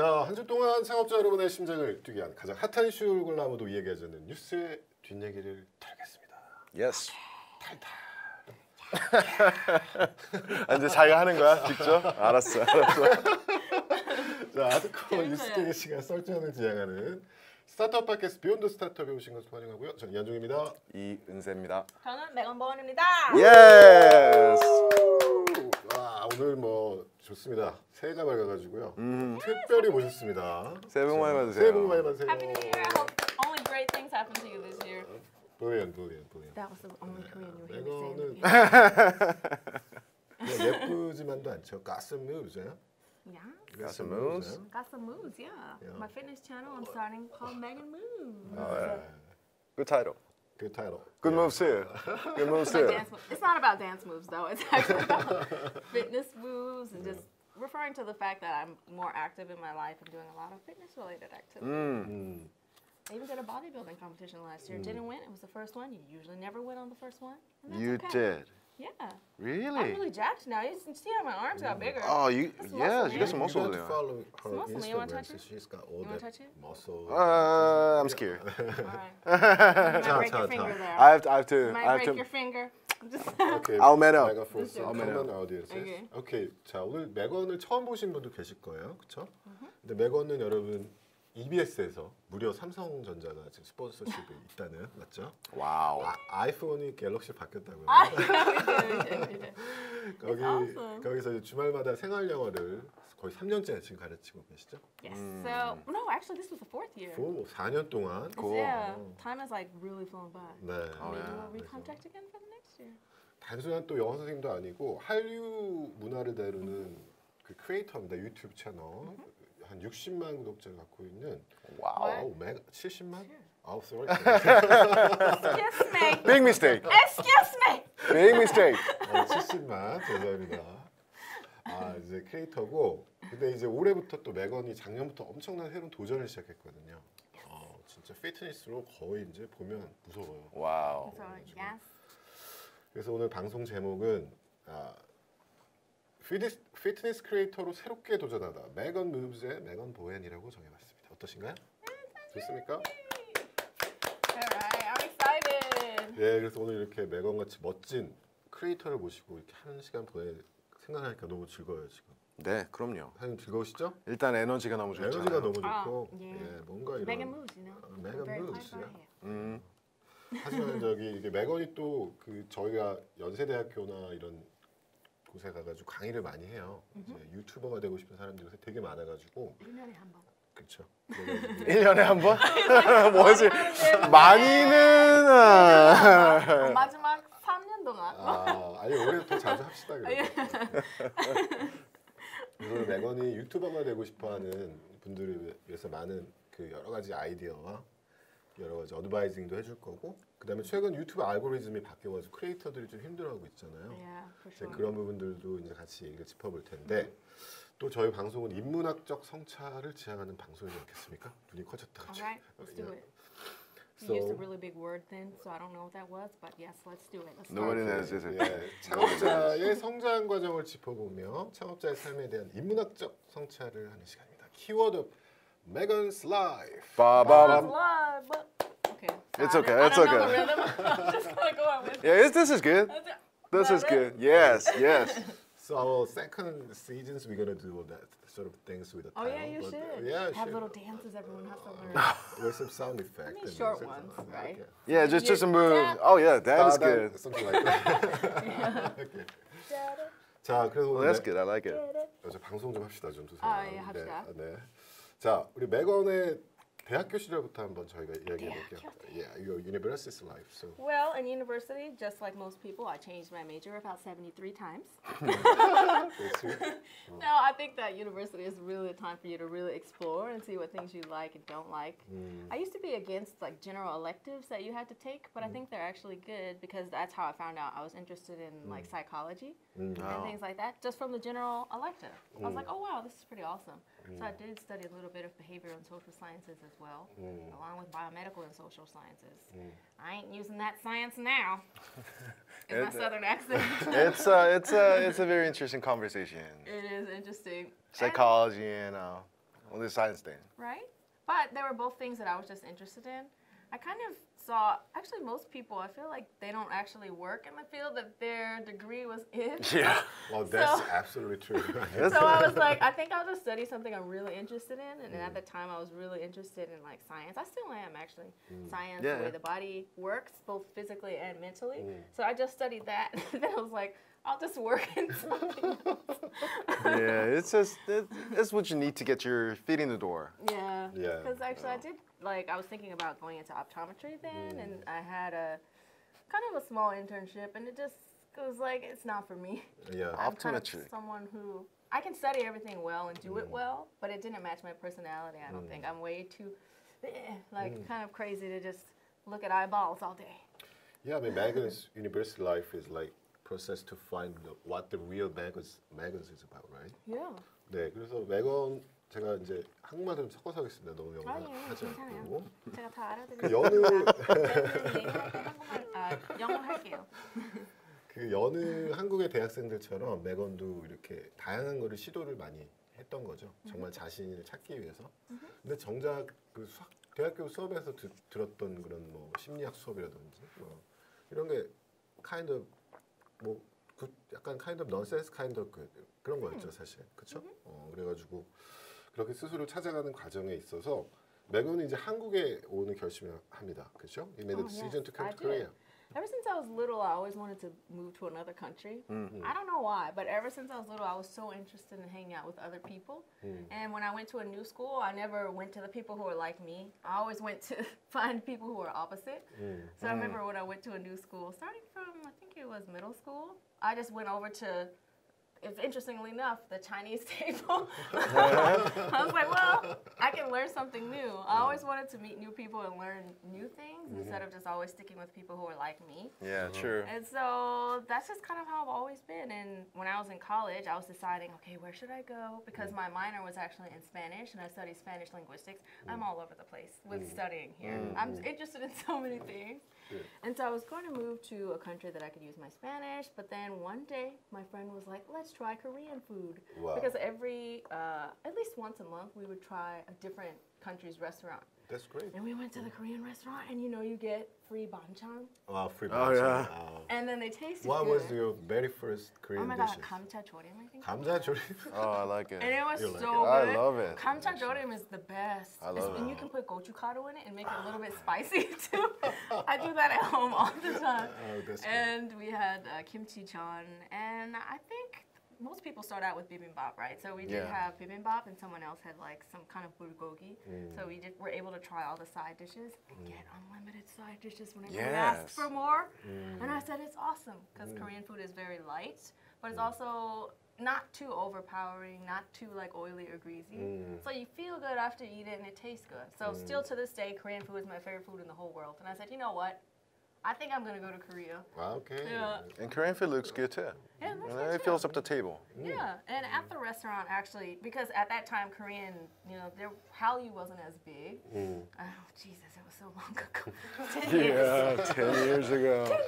자, 한 주 동안 창업자 여러분의 심장을 뛰게 한 가장 핫한 이슈를 골라 아무도 이야기하지 않는 뉴스의 뒷얘기를 털겠습니다. 예스. 탈탈. 이제 자기가 하는 거야? 직접? 알았어. 자, 하드코어 뉴스계의 시간 썰전을 지향하는 스타트업 팟캐스트 비욘드 스타트업에 오신 것을 환영하고요. 저는 이한중입니다. 이은세입니다. 저는 메건 보원입니다. 예스. 와, 오늘 뭐 좋습니다. 새해가 밝아가지고요. 특별히 모셨습니다. 새해 복 많이 받으세요. 새해 복 많이 받으세요. Happy New Year. I hope only great things happen to you this year. 보웬. That was the only Korean you hear me 이거는 saying. 예쁘지만도 않죠. 가슴 무브잖아요. Yeah. Got some moves. Got some moves, yeah. My fitness channel I'm starting called Megan Moves. Good title. 그 타이로. Good moves too. Good moves too. It's not about dance moves though. It's actually about fitness moves and just referring to the fact that I'm more active in my life and doing a lot of fitness related activities. I even did a bodybuilding competition last year. Didn't win. It was the first one. You usually never win on the first one. And that's You okay. did. Yeah. Really? I'm really jacked now. You see how my arms got bigger. Oh, you That's yeah, muscle, you got some man. muscle You there. got to follow her muscle. You wanna Instagram. touch it? She's got all You wanna that touch it? muscle. I'm scared. All right. You might break 자, your finger there. I have to. You I might have break to. your finger. Just Okay. I'll man up. Mega for some I'll man common up. audiences. Okay. Okay. 자, 오늘 메건을 처음 보신 분도 계실 거예요, 그렇죠? 근데 메건은 여러분 EBS에서 무려 삼성전자가 지금 스폰서십이 있다는 맞죠? 와우. 아이폰이 갤럭시 바뀌었다고요. 거기 awesome. 거기서 이제 주말마다 생활 영어를 거의 3년째 지금 가르치고 계시죠? yes. So no, actually, this was the fourth year. 4년 동안. Yeah. Time has like really flown by. 네. Maybe we'll recontact again for the next year. 단순한 또 영어 선생님도 아니고 한류 문화를 다루는 그 크리에이터입니다. 유튜브 채널. 한 60만 구독자를 갖고 있는 와우. 70만? 아우, sorry. Excuse me. Big mistake. Excuse me. Big mistake. 70만 죄송합니다. 아, 이제 크리에이터고 근데 이제 올해부터 또 메건이 작년부터 엄청난 새로운 도전을 시작했거든요. 진짜 피트니스로 거의 이제 보면 무서워요. 와우. So yes. 그래서 오늘 방송 제목은 피트니스 크리에이터로 새롭게 도전하다. 메건 무브즈의 메건 보웬이라고 정해봤습니다. 어떠신가요? 좋습니까? Alright, I'm excited. 예, 그래서 오늘 이렇게 메건 같이 멋진 크리에이터를 모시고 이렇게 하는 시간 생각하니까 너무 즐거워요 지금. 네, 그럼요. 사장님 즐거우시죠? 일단 에너지가 너무 좋잖아요. 에너지가 너무 좋고, yeah. 예, 뭔가 이런. Megan moves, you know. 메건 Very 무브즈요. high. 하지만 저기 이게 메건이 또 그 저희가 연세대학교나 이런 곳에 가가지고 강의를 많이 해요. 이제 유튜버가 되고 싶은 사람들이 요새 되게 많아가지고. 1년에 한 번. 그렇죠. 1년에 한 번? 뭐지? 많이는 마지막 3년 동안. 아니 올해 더 자주 합시다 그래요. 그래서 메건이 유튜버가 되고 싶어하는 분들을 위해서 많은 그 여러 가지 아이디어와 여러 가지 어드바이징도 해줄 거고, 그다음에 최근 유튜브 알고리즘이 바뀌어가지고 크리에이터들이 좀 힘들어하고 있잖아요. Yeah, for 이제 sure. 그런 부분들도 이제 같이 얘기를 짚어볼 텐데, 또 저희 방송은 인문학적 성찰을 지향하는 방송이지 않겠습니까? 눈이 커졌다. Alright, let's do it. So, You used a really big word then, so I don't know what that was, but yes, let's do it. Let's start. Nobody knows, is it? 예, 창업자의 성장 과정을 짚어보며 창업자의 삶에 대한 인문학적 성찰을 하는 시간입니다. 키워드 Megan's Life. 빠밤. Live. Okay. It's so okay, I it's don't know okay. the rhythm. I'm just gonna go on with it. Yeah, this is good. This is good. Yes, yes. So our second seasons we're gonna do that sort of things with the Oh title. yeah, you but, should. yeah, Have should. little dances everyone has to learn. With some sound effect. Only and short some- ones, okay. right? Yeah, just a move. Oh yeah, that is good. Something like that. Okay. 자, 그래서 Well, 오늘 that's good. I like it. 저 방송 좀 합시다 좀 두세요. 예, 합시다. 네. 자, 우리 메건의 대학교 시절부터 한번 저희가 이야기해 볼게요. Yeah, your university life. So. Well, in university, just like most people, I changed my major about 73 times. No, I think that university is really a time for you to really explore and see what things you like and don't like. I used to be against like general electives that you had to take, but I think they're actually good because that's how I found out I was interested in like psychology and things like that, just from the general elective. I was like, oh wow, this is pretty awesome. So I did study a little bit of behavioral and social sciences as well, along with biomedical and social sciences. I ain't using that science now. In my southern accent. It's a very interesting conversation. It is interesting. Psychology and on the science thing. Right? But they were both things that I was just interested in. I kind of saw, actually most people, I feel like they don't actually work in the field that their degree was in. Yeah. Well, that's absolutely true. So I was like, I think I'll just study something I'm really interested in. And at the time I was really interested in like science. I still am actually. Science, the way the body works, both physically and mentally. So I just studied that. And then I was like, I'll just work in something else. Yeah, it's just it's what you need to get your feet in the door. Yeah. Yeah. Because actually I did, like, I was thinking about going into optometry then, and I had a kind of a small internship, and it was like, it's not for me. Yeah. I'm kind of Optometry. someone who, I can study everything well and do it well, but it didn't match my personality, I don't think. I'm way too, kind of crazy to just look at eyeballs all day. Yeah, I mean, Megan's university life is like process to find what the real Megan's is about, right? Yeah. 네, 그래서 매건 제가 이제 한국말 좀 섞어서 하겠습니다. 너무 영어 아니에요, 하지 괜찮아요. 않고. 제가 다 그 알아들어요. 여느 영어 할게요. 그 여느 한국의 대학생들처럼 매건도 이렇게 다양한 거를 시도를 많이 했던 거죠. 정말 자신을 찾기 위해서. 근데 정작 그 대학교 수업에서 들었던 그런 뭐 심리학 수업이라든지 뭐 이런 게 kind of 뭐 약간 kind of nonsense kind of 그런 거였죠 사실. 그렇죠? 그래가지고 그렇게 스스로 찾아가는 과정에 있어서 매건은 이제 한국에 오는 결심을 합니다. 그렇죠? You made a decision to come to Korea. Ever since I was little, I always wanted to move to another country. I don't know why, but ever since I was little, I was so interested in hanging out with other people. And when I went to a new school, I never went to the people who were like me. I always went to find people who were opposite. So I remember when I went to a new school, starting from, I think it was middle school, I just went over to, interestingly enough, the Chinese table. I was like, well, I can learn something new. I always wanted to meet new people and learn new things instead of just always sticking with people who are like me. Yeah, true. And so that's just kind of how I've always been. And when I was in college, I was deciding, okay, where should I go? Because my minor was actually in Spanish, and I studied Spanish linguistics. I'm all over the place with studying here. I'm interested in so many things. And so I was going to move to a country that I could use my Spanish, but then one day my friend was like, let's try Korean food. Wow. Because at least once a month, we would try a different country's restaurant. That's great. And we went to the Korean restaurant, and you get free banchan. Free Oh, yeah. And then they tasted What good. was your very first Korean Oh my god, dishes? 감자조림, I think. 감자조림. Oh, I like it. And it was You like so it? good. I love it. 감자조림 is the best. I love And it. you can put gochugaru in it and make it a little bit spicy too. I do that at home all the time. Oh, that's good. And we had kimchi chan, and I think most people start out with bibimbap, right? So we did have bibimbap, and someone else had like some kind of bulgogi. So we were able to try all the side dishes and get unlimited side dishes whenever we asked for more. And I said it's awesome because Korean food is very light, but it's also not too overpowering, not too like oily or greasy. So you feel good after you eat it, and it tastes good. So still to this day, Korean food is my favorite food in the whole world. And I said, you know what? I think I'm gonna go to Korea. Okay. Yeah. And Korean food looks good too. Yeah, it looks You good know, it too. fills up the table. Yeah, and at the restaurant actually, because at that time Korean, their Hallyu wasn't as big. Oh Jesus, it was so long ago. 10 years. 10 years ago.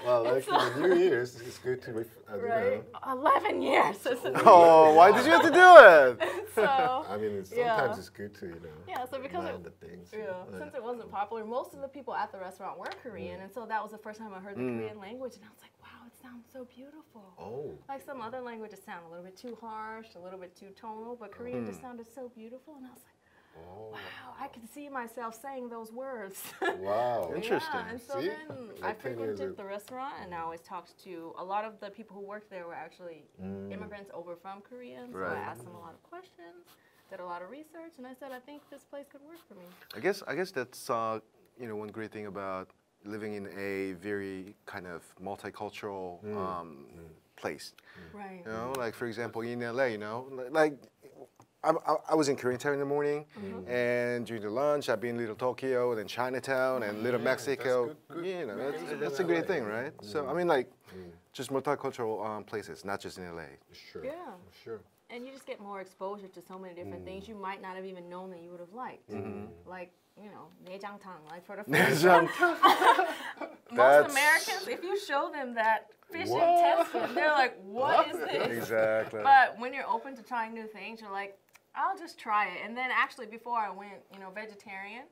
Well, like in the New Year's, it's good to Right? 11 years. Oh, why did you have to do it? So I mean, sometimes it's good to yeah, so because learn the things. since it wasn't popular, most of the people at the restaurant were Korean, and so that was the first time I heard the Korean language, and I was like, wow, it sounds so beautiful. Oh. Like some other languages sound a little bit too harsh, a little bit too tonal, but Korean just sounded so beautiful, and I was like, wow, I can see myself saying those words. Wow. Interesting. Yeah, and so See? then I Like 10 years frequented ago. the restaurant, and I always talked to a lot of the people who worked there were actually immigrants over from Korea, so I Right. asked them a lot of questions, did a lot of research, and I said, I think this place could work for me. I guess that's one great thing about living in a very kind of multicultural place. Right. You know, like for example in LA, like I was in Koreatown in the morning, and during the lunch I've been Little Tokyo, then Chinatown, and Little Mexico. good. You know, that's a great thing, right? So I mean, like, just multicultural places, not just in LA. Sure. Yeah. Sure. And you just get more exposure to so many different things you might not have even known that you would have liked. Like, 내장탕, like for the first time. Most Americans, if you show them that fish intestine, they're like, what is this? Exactly. But when you're open to trying new things, you're like, I'll just try it. And then actually before I went, vegetarian,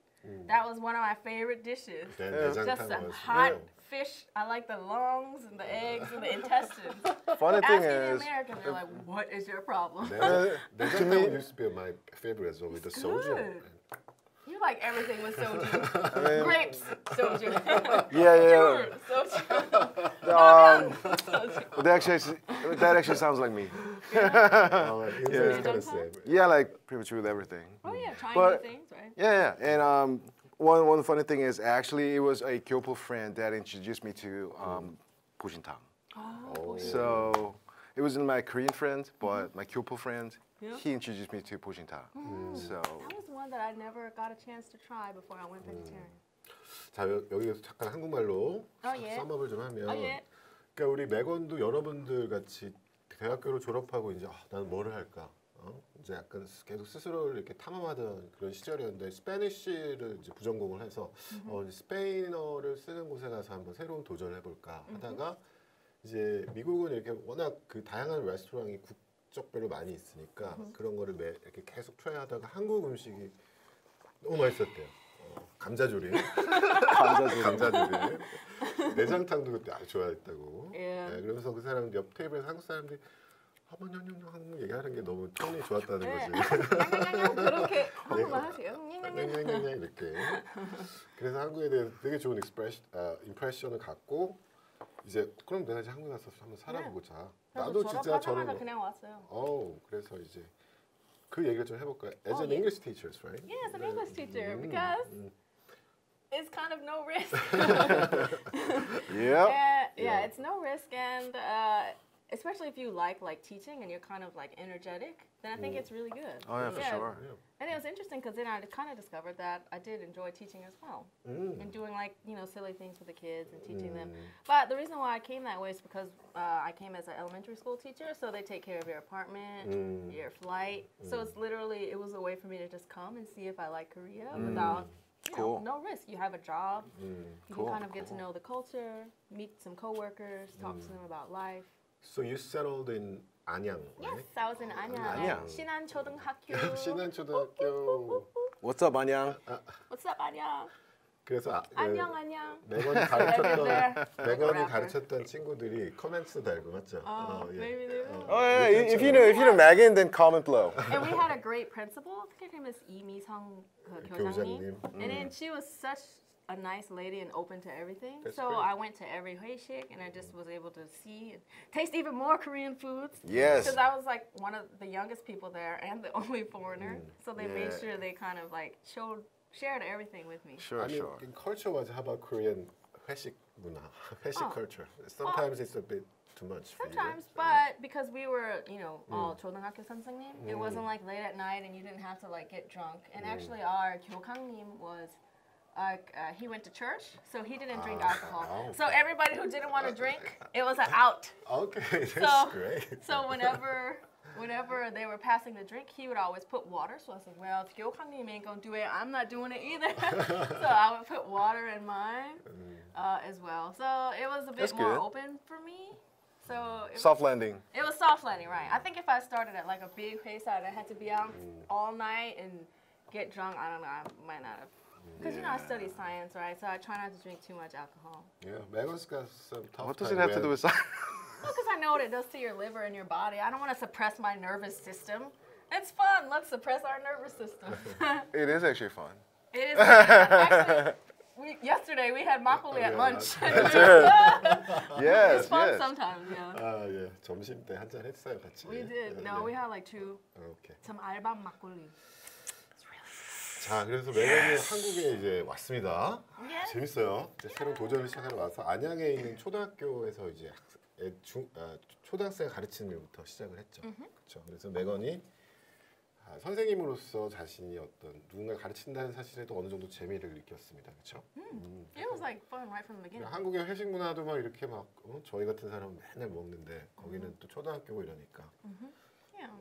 that was one of my favorite dishes. Just some hot fish. I like the lungs and the eggs and the intestines. Funny thing Asking the is, Americans, they're like, what is your problem? 내장탕 used to be my favorite as well with the soju. Good. You like everything with soju. Grapes, soju. yeah. Soju. soju. That actually sounds like me. It's kind of same. Yeah, like pretty much with everything. Oh yeah, trying But- new things, right? Yeah, and one funny thing is actually it was a Kyopo friend that introduced me to Bujintang. Oh, So it wasn't my Korean friend, but my Kyopo friend. Yeah. He introduced me to Bujintang. So that was one that I never got a chance to try before I went vegetarian. 자 여기서 잠깐 한국말로 예. 썸업을 좀 하면, 예. 그러니까 우리 매건도 여러분들 같이 대학교를 졸업하고 이제 나는 뭐를 할까? 이제 약간 계속 스스로를 이렇게 탐험하던 그런 시절이었는데 스페니쉬를 이제 부전공을 해서 이제 스페인어를 쓰는 곳에 가서 한번 새로운 도전을 해볼까 하다가 이제 미국은 이렇게 워낙 그 다양한 레스토랑이 국적별로 많이 있으니까 그런 거를 이렇게 계속 트라이하다가 한국 음식이 너무 맛있었대요. 감자조림, 감자조림, 내장탕도 그때 아주 좋아했다고. Yeah. 네, 그러면서 그 사람 옆 테이블에서 한국 사람들이 한국 얘기하는 게 너무 톤이 좋았다는 거지. 그렇게 한국말 하세요. 이렇게. 그래서 한국에 대해서 되게 좋은 임프레션을 갖고 이제 그럼 내가 이제 한국에 가서 한번 살아보자. 나도 진짜 저런. 그냥 왔어요. 그래서 이제 그 얘기를 좀 해볼까요? As an English teacher, right? Yeah, as an English teacher because it's kind of no risk. yeah. It's no risk, and especially if you like teaching and you're kind of like energetic, then I think it's really good. Oh yeah, for sure. Yeah. And it was interesting because then I kind of discovered that I did enjoy teaching as well, and doing silly things with the kids and teaching them. But the reason why I came that way is because I came as an elementary school teacher, so they take care of your apartment, your flight. So it was a way for me to just come and see if I like Korea without no risk. You have a job, you can kind of get to know the culture, meet some coworkers, talk to them about life. So you settled in Anyang, right? Yes, I was in Anyang. Anyang. 신안 초등학교. 신안초등학교. What's up, Anyang? What's up, Anyang? 그래서 안녕, 안녕. 매건이 가르쳤던 친구들이 코멘트 달고 맞죠? Maybe they will. Oh yeah, if you know Megan, then comment below. And we had a great principal. I think her name is 이미성 교장님. And then she was such a nice lady and open to everything. That's so great. I went to every 회식 and I just was able to see and taste even more Korean foods. Yes. Because I was like one of the youngest people there and the only foreigner. So they made sure they kind of like shared everything with me. Sure, I mean, sure. in culture-wise, how about Korean 회식 문화, 회식 culture? Sometimes it's a bit too much for Sometimes, you. but because we were, all 초등학교 선생님, it wasn't like late at night and you didn't have to like get drunk. And actually our 교장님 was he went to church, so he didn't drink alcohol. So everybody who didn't want to drink, it was an out. Okay, that's great. So whenever they were passing the drink, he would always put water. So I was like, well, if 교장님 ain't gonna do it, I'm not doing it either. So I would put water in mine as well. So it was a bit That's more good. open for me. So Soft landing. it was soft landing, right? I think if I started at like a big pace out, I had to be out all night and get drunk. I don't know. I might not have. Because I study science, right? So I try not to drink too much alcohol. Yeah, Megan's got some tough What does time it have to do with science? Because I know what it does to your liver and your body. I don't want to suppress my nervous system. It's fun. Let's suppress our nervous system. It is actually fun. It is. Actually, yesterday we had makgeolli at lunch. Yes, It's fun yes. sometimes, yeah. 예, 점심 때 한잔 했어요 같이. We did. No, we had like two. Okay. Some alban makgeolli. 자, 그래서 매건이 한국에 이제 왔습니다. 예. 재밌어요. 이제 새로운 도전을 시작하러 와서 안양에 있는 초등학교에서 이제 초등학생 가르치는 일부터 시작을 했죠. 그렇죠. 그래서 매건이 선생님으로서 자신이 어떤 누군가 가르친다는 사실에도 어느 정도 재미를 느꼈습니다. 그렇죠? It was like fun right from the beginning. 한국의 회식 문화도 막 이렇게 막 저희 같은 사람은 맨날 먹는데 거기는 또 초등학교고 이러니까 Yeah.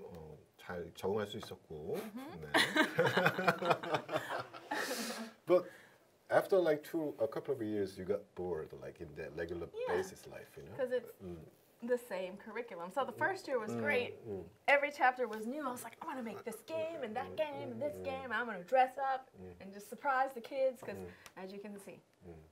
잘 적응할 수 있었고. 네. But after like a couple of years, you got bored, like in the regular basis life, you know. Because it's the same curriculum. So the first year was great. Every chapter was new. I was like, I'm gonna make this game and that game and this game. I'm gonna dress up and just surprise the kids because, as you can see,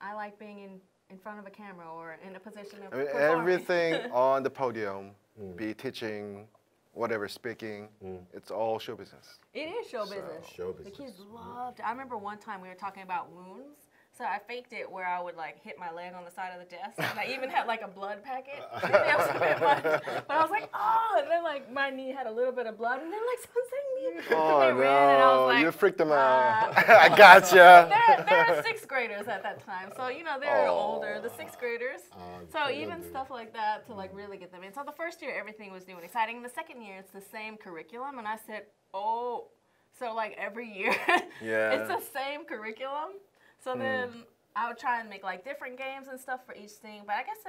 I like being in front of a camera or in a position of performing. Everything on the podium, be teaching, whatever, speaking, it's all show business. It is show business. Show The business. kids loved it. I remember one time we were talking about wounds. So I faked it where I would like hit my leg on the side of the desk. And I even had like a blood packet. Maybe I was a bit much. But I was like, oh, and then like my knee had a little bit of blood and they're like, something me. Oh they ran and I was no, like, you freaked them out. I gotcha. They're sixth graders at that time. So, you know, they're older, the sixth graders. So even stuff like that to like really get them in. So the first year, everything was new and exciting. The second year, it's the same curriculum. And I said, oh, so like every year, it's the same curriculum. So then I would try and make like different games and stuff for each thing. But I guess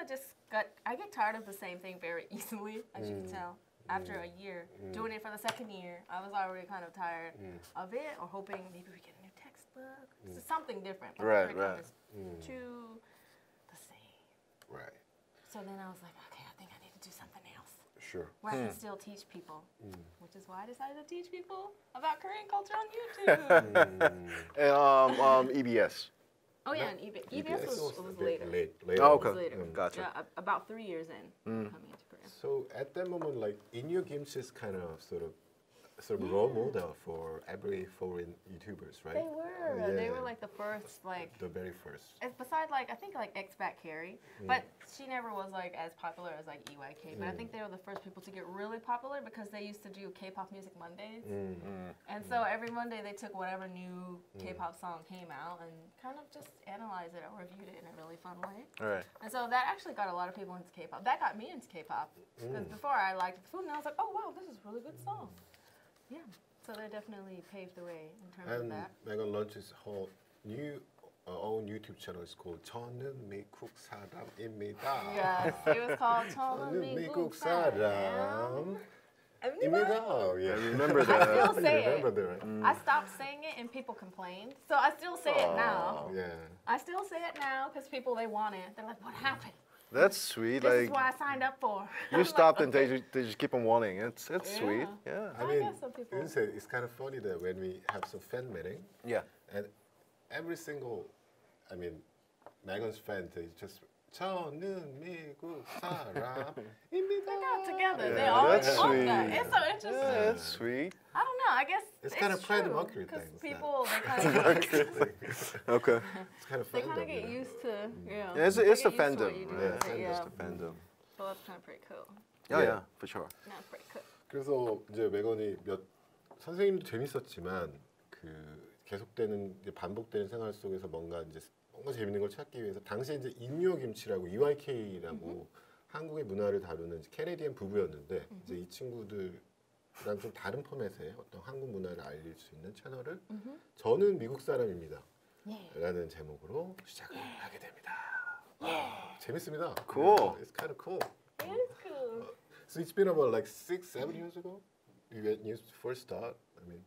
I get tired of the same thing very easily, as you can tell. After a year, doing it for the second year, I was already kind of tired of it, or hoping maybe we get a new textbook. It's something different. But Right, the curriculum right. is too the same. Right. So then I was like, okay, I think I need to do something else. Sure. Where I can still teach people, which is why I decided to teach people about Korean culture on YouTube. And EBS. Oh yeah, and EBS was a bit later. Later. Oh, It was okay. later. Gotcha. Yeah, about 3 years in coming into Korea. So at that moment, like Inyo Kimchi is kind of sort of role model for every foreign YouTubers, right? They were. Yeah. They were like the first, like. The very first. Besides, like I think like Expat Carrie, but she never was like as popular as like EYK. But I think they were the first people to get really popular because they used to do K-pop Music Mondays, and so every Monday they took whatever new K-pop song came out and kind of just analyzed it or reviewed it in a really fun way. All right. And so that actually got a lot of people into K-pop. That got me into K-pop because before I liked the food and I was like, oh wow, this is a really good song. Yeah. So they definitely paved the way in terms of And that. Megan launches her new own YouTube channel. It's called 저는 미국 사람입니다. Yes, it was called 저는 저는 미국 미국 사람. 사람입니다. Yeah, I remember I that. still say remember it. that, right? I stopped saying it and people complained. So I still say it now. Yeah. I still say it now because people, they want it. They're like, what happened? That's sweet. This is Like what I signed up for. you stopped and they just keep on wanting. It's sweet. Yeah. I mean, guess some people- it's kind of funny that when we have some fan meeting, Yeah. and every single, I mean, Megan's fans, they just 저는 미국 사람입니다. They got together. They Yeah, always that's want sweet. that. It's so interesting. Yeah, that's sweet. I don't know. I guess It's kind of Freddie true, Mercury 'cause thing, people, they kind of Okay. It's kind of they fun. kind of get used to, yeah. Yeah, it's they a get used to fandom. what you do. Yeah, Yeah. it's a fandom. So that's kind of pretty cool. Yeah, Yeah. yeah, for sure. That's pretty cool. 그래서 이제 메건이 선생님도 재밌었지만 그 계속되는 이제 반복되는 생활 속에서 뭔가 재밌는 걸 찾기 위해서 당시에 이제 인요 김치라고 EYK라고 한국의 문화를 다루는 캐네디언 부부였는데 이제 이 친구들이랑 좀 다른 포맷의 어떤 한국 문화를 알릴 수 있는 채널을 저는 미국 사람입니다. 라는 제목으로 시작을 하게 됩니다. 재밌습니다. Cool. It's kind of cool. It is cool. So it's been about like 6-7 years ago. You first start. I mean,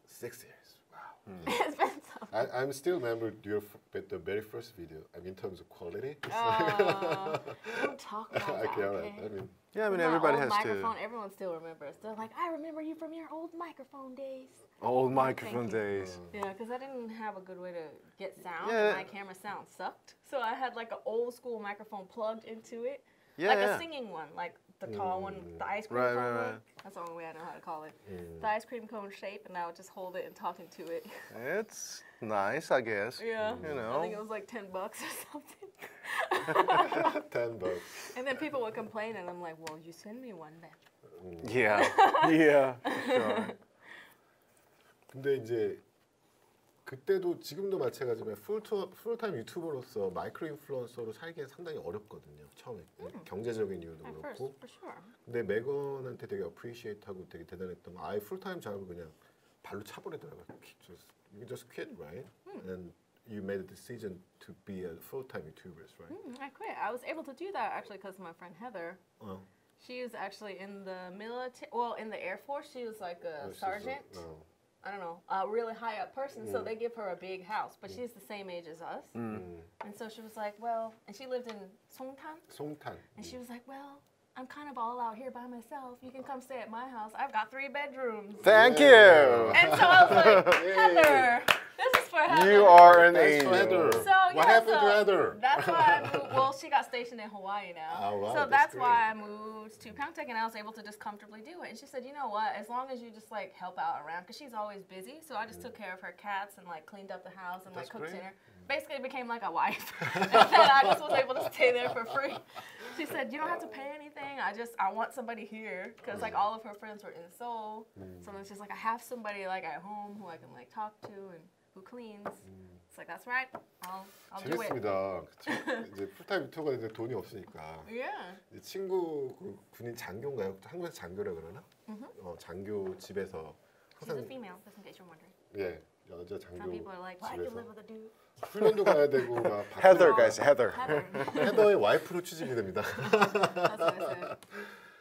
6 years. Wow. It's been so. I'm still remember the very first video. I mean, in terms of quality. Don't talk about that. Okay, all right. Okay? I mean, Yeah, I mean My everybody old has microphone, to. everyone still remembers. They're like, I remember you from your old microphone days. Old microphone you. days. Yeah, because I didn't have a good way to get sound. Yeah. And my camera sound sucked. So I had like an old school microphone plugged into it. Yeah, Like yeah. a singing one, like the tall one, the ice cream Right, cone right, one. right. That's the only way I know how to call it. The ice cream cone shape, and I would just hold it and talk into it. It's nice, I guess. Yeah. You I think it know. was like $10 or something. $10. And then people would complain, and I'm like, well, you send me one then. Yeah. Yeah. Sure. 근데 이제 그때도 지금도 마찬가지지만 풀타임 유튜버로서 마이크로 인플루언서로 살기엔 상당히 어렵거든요. 처음에 경제적인 이유도 At first, 그렇고. for sure. 근데 메건한테 되게 어프리시에이트하고 되게 대단했던 건 아예 풀타임 잡고 그냥 발로 차버리더라고요. You just quit, right? And you made a decision to be a full-time YouTuber, right? I quit. I was able to do that actually because of my friend Heather. Oh. She was actually in the military, well, in the Air Force. She was like a sergeant. I don't know, a really high up person, so they give her a big house, but she's the same age as us. And so she was like, well, and she lived in Songtan, 송탄. and she was like, well, I'm kind of all out here by myself. You can come stay at my house. I've got 3 bedrooms. Thank you. And so I was like, Heather, this is for Heather. You are an Thanks for angel. Heather. So, What yeah, happened so to Heather? That's why I moved. Well, she got stationed in Hawaii now. Oh, wow, so that's that's why I moved to Pyeongtaek, and I was able to just comfortably do it. And she said, you know what? As long as you just like help out around, because she's always busy. So I just took care of her cats and like cleaned up the house and like That's cooked great. dinner. Basically, it became like a wife. And then I just was able to stay there for free. She said, you don't have to pay anything. I want somebody here, because like all of her friends were in Seoul. So it's just like I have somebody like at home who I can like talk to and who cleans. It's like that's right. I'll do it. 재밌습니다. 그쵸? 이제 풀타임 유튜버가 이제 돈이 없으니까 Yeah. 이제 친구 그 군인 장교인가요? 한국에서 장교라 그러나? 장교 집에서 She's a 항상 female, just in case you're wondering. 예 여자 Some 장교 people are like, well, I can 집에서 live with a dude. 훈련도 가야 되고 막 Heather, guys, Heather. Heather. 헤더의 와이프로 취직이 됩니다. That's what I said.